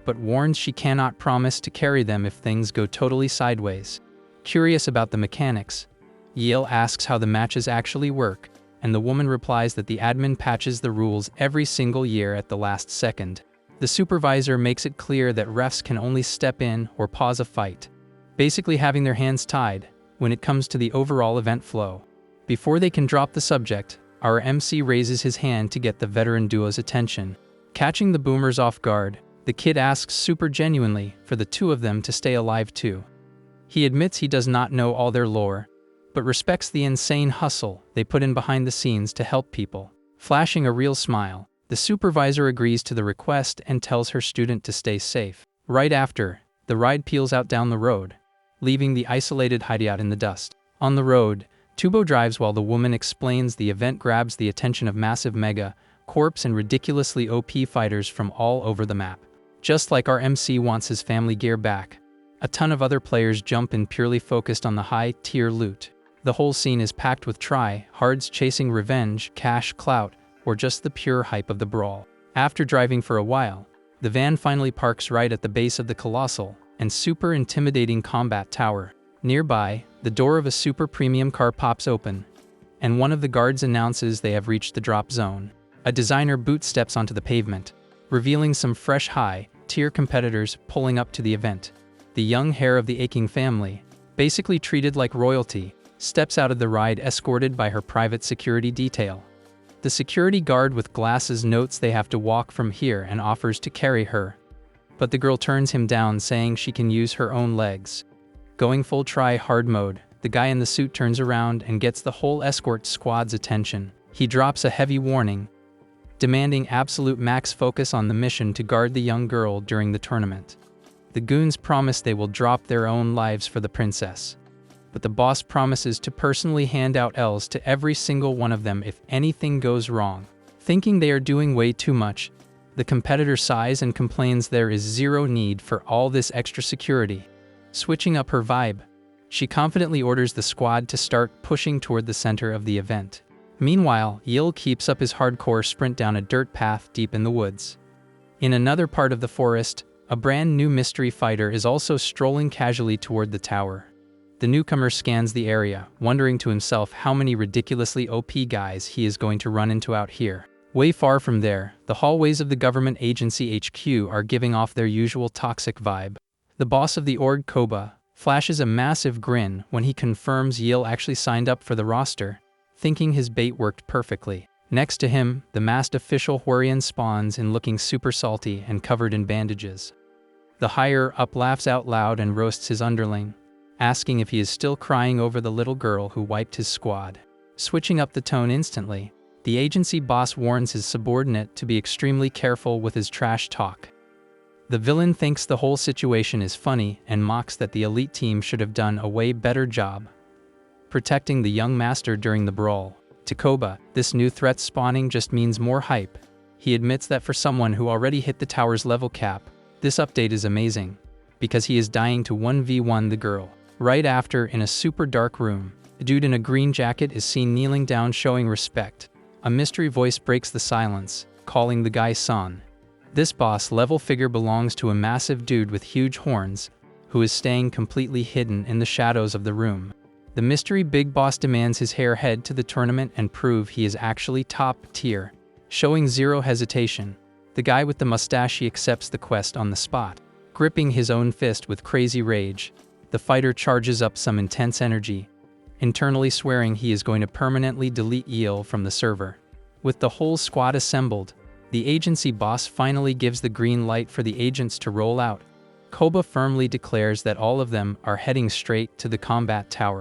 but warns she cannot promise to carry them if things go totally sideways. Curious about the mechanics, Yale asks how the matches actually work, and the woman replies that the admin patches the rules every single year at the last second. The supervisor makes it clear that refs can only step in or pause a fight, basically having their hands tied when it comes to the overall event flow. Before they can drop the subject, our MC raises his hand to get the veteran duo's attention. Catching the boomers off guard, the kid asks super genuinely for the two of them to stay alive too. He admits he does not know all their lore, but respects the insane hustle they put in behind the scenes to help people. Flashing a real smile, the supervisor agrees to the request and tells her student to stay safe. Right after, the ride peels out down the road, leaving the isolated hideout in the dust. On the road, Tubo drives while the woman explains the event grabs the attention of massive Mega, Corps and ridiculously OP fighters from all over the map. Just like our MC wants his family gear back, a ton of other players jump in purely focused on the high-tier loot. The whole scene is packed with try-hards chasing revenge, cash, clout, or just the pure hype of the brawl. After driving for a while, the van finally parks right at the base of the colossal and super intimidating combat tower. Nearby, the door of a super premium car pops open, and one of the guards announces they have reached the drop zone. A designer boot steps onto the pavement, revealing some fresh high-tier competitors pulling up to the event. The young heir of the aching family, basically treated like royalty, steps out of the ride escorted by her private security detail. The security guard with glasses notes they have to walk from here and offers to carry her, but the girl turns him down saying she can use her own legs. Going full try-hard mode, the guy in the suit turns around and gets the whole escort squad's attention. He drops a heavy warning, demanding absolute max focus on the mission to guard the young girl during the tournament. The goons promise they will drop their own lives for the princess, but the boss promises to personally hand out L's to every single one of them if anything goes wrong. Thinking they are doing way too much, the competitor sighs and complains there is zero need for all this extra security. Switching up her vibe, she confidently orders the squad to start pushing toward the center of the event. Meanwhile, Yil keeps up his hardcore sprint down a dirt path deep in the woods. In another part of the forest, a brand new mystery fighter is also strolling casually toward the tower. The newcomer scans the area, wondering to himself how many ridiculously OP guys he is going to run into out here. Way far from there, the hallways of the government agency HQ are giving off their usual toxic vibe. The boss of the org, Koba, flashes a massive grin when he confirms Yil actually signed up for the roster, thinking his bait worked perfectly. Next to him, the masked official Hwarian spawns in looking super salty and covered in bandages. The higher-up laughs out loud and roasts his underling, asking if he is still crying over the little girl who wiped his squad. Switching up the tone instantly, The agency boss warns his subordinate to be extremely careful with his trash talk. The villain thinks the whole situation is funny and mocks that the elite team should have done a way better job protecting the young master during the brawl. To Koba, this new threat spawning just means more hype. He admits that for someone who already hit the tower's level cap, this update is amazing, because he is dying to 1v1 the girl. Right after, in a super dark room, a dude in a green jacket is seen kneeling down showing respect. A mystery voice breaks the silence, calling the guy San. This boss-level figure belongs to a massive dude with huge horns, who is staying completely hidden in the shadows of the room. The mystery big boss demands his head to the tournament and prove he is actually top tier. Showing zero hesitation, the guy with the mustache accepts the quest on the spot. Gripping his own fist with crazy rage, the fighter charges up some intense energy, internally swearing he is going to permanently delete Eel from the server. With the whole squad assembled, the agency boss finally gives the green light for the agents to roll out. Koba firmly declares that all of them are heading straight to the combat tower.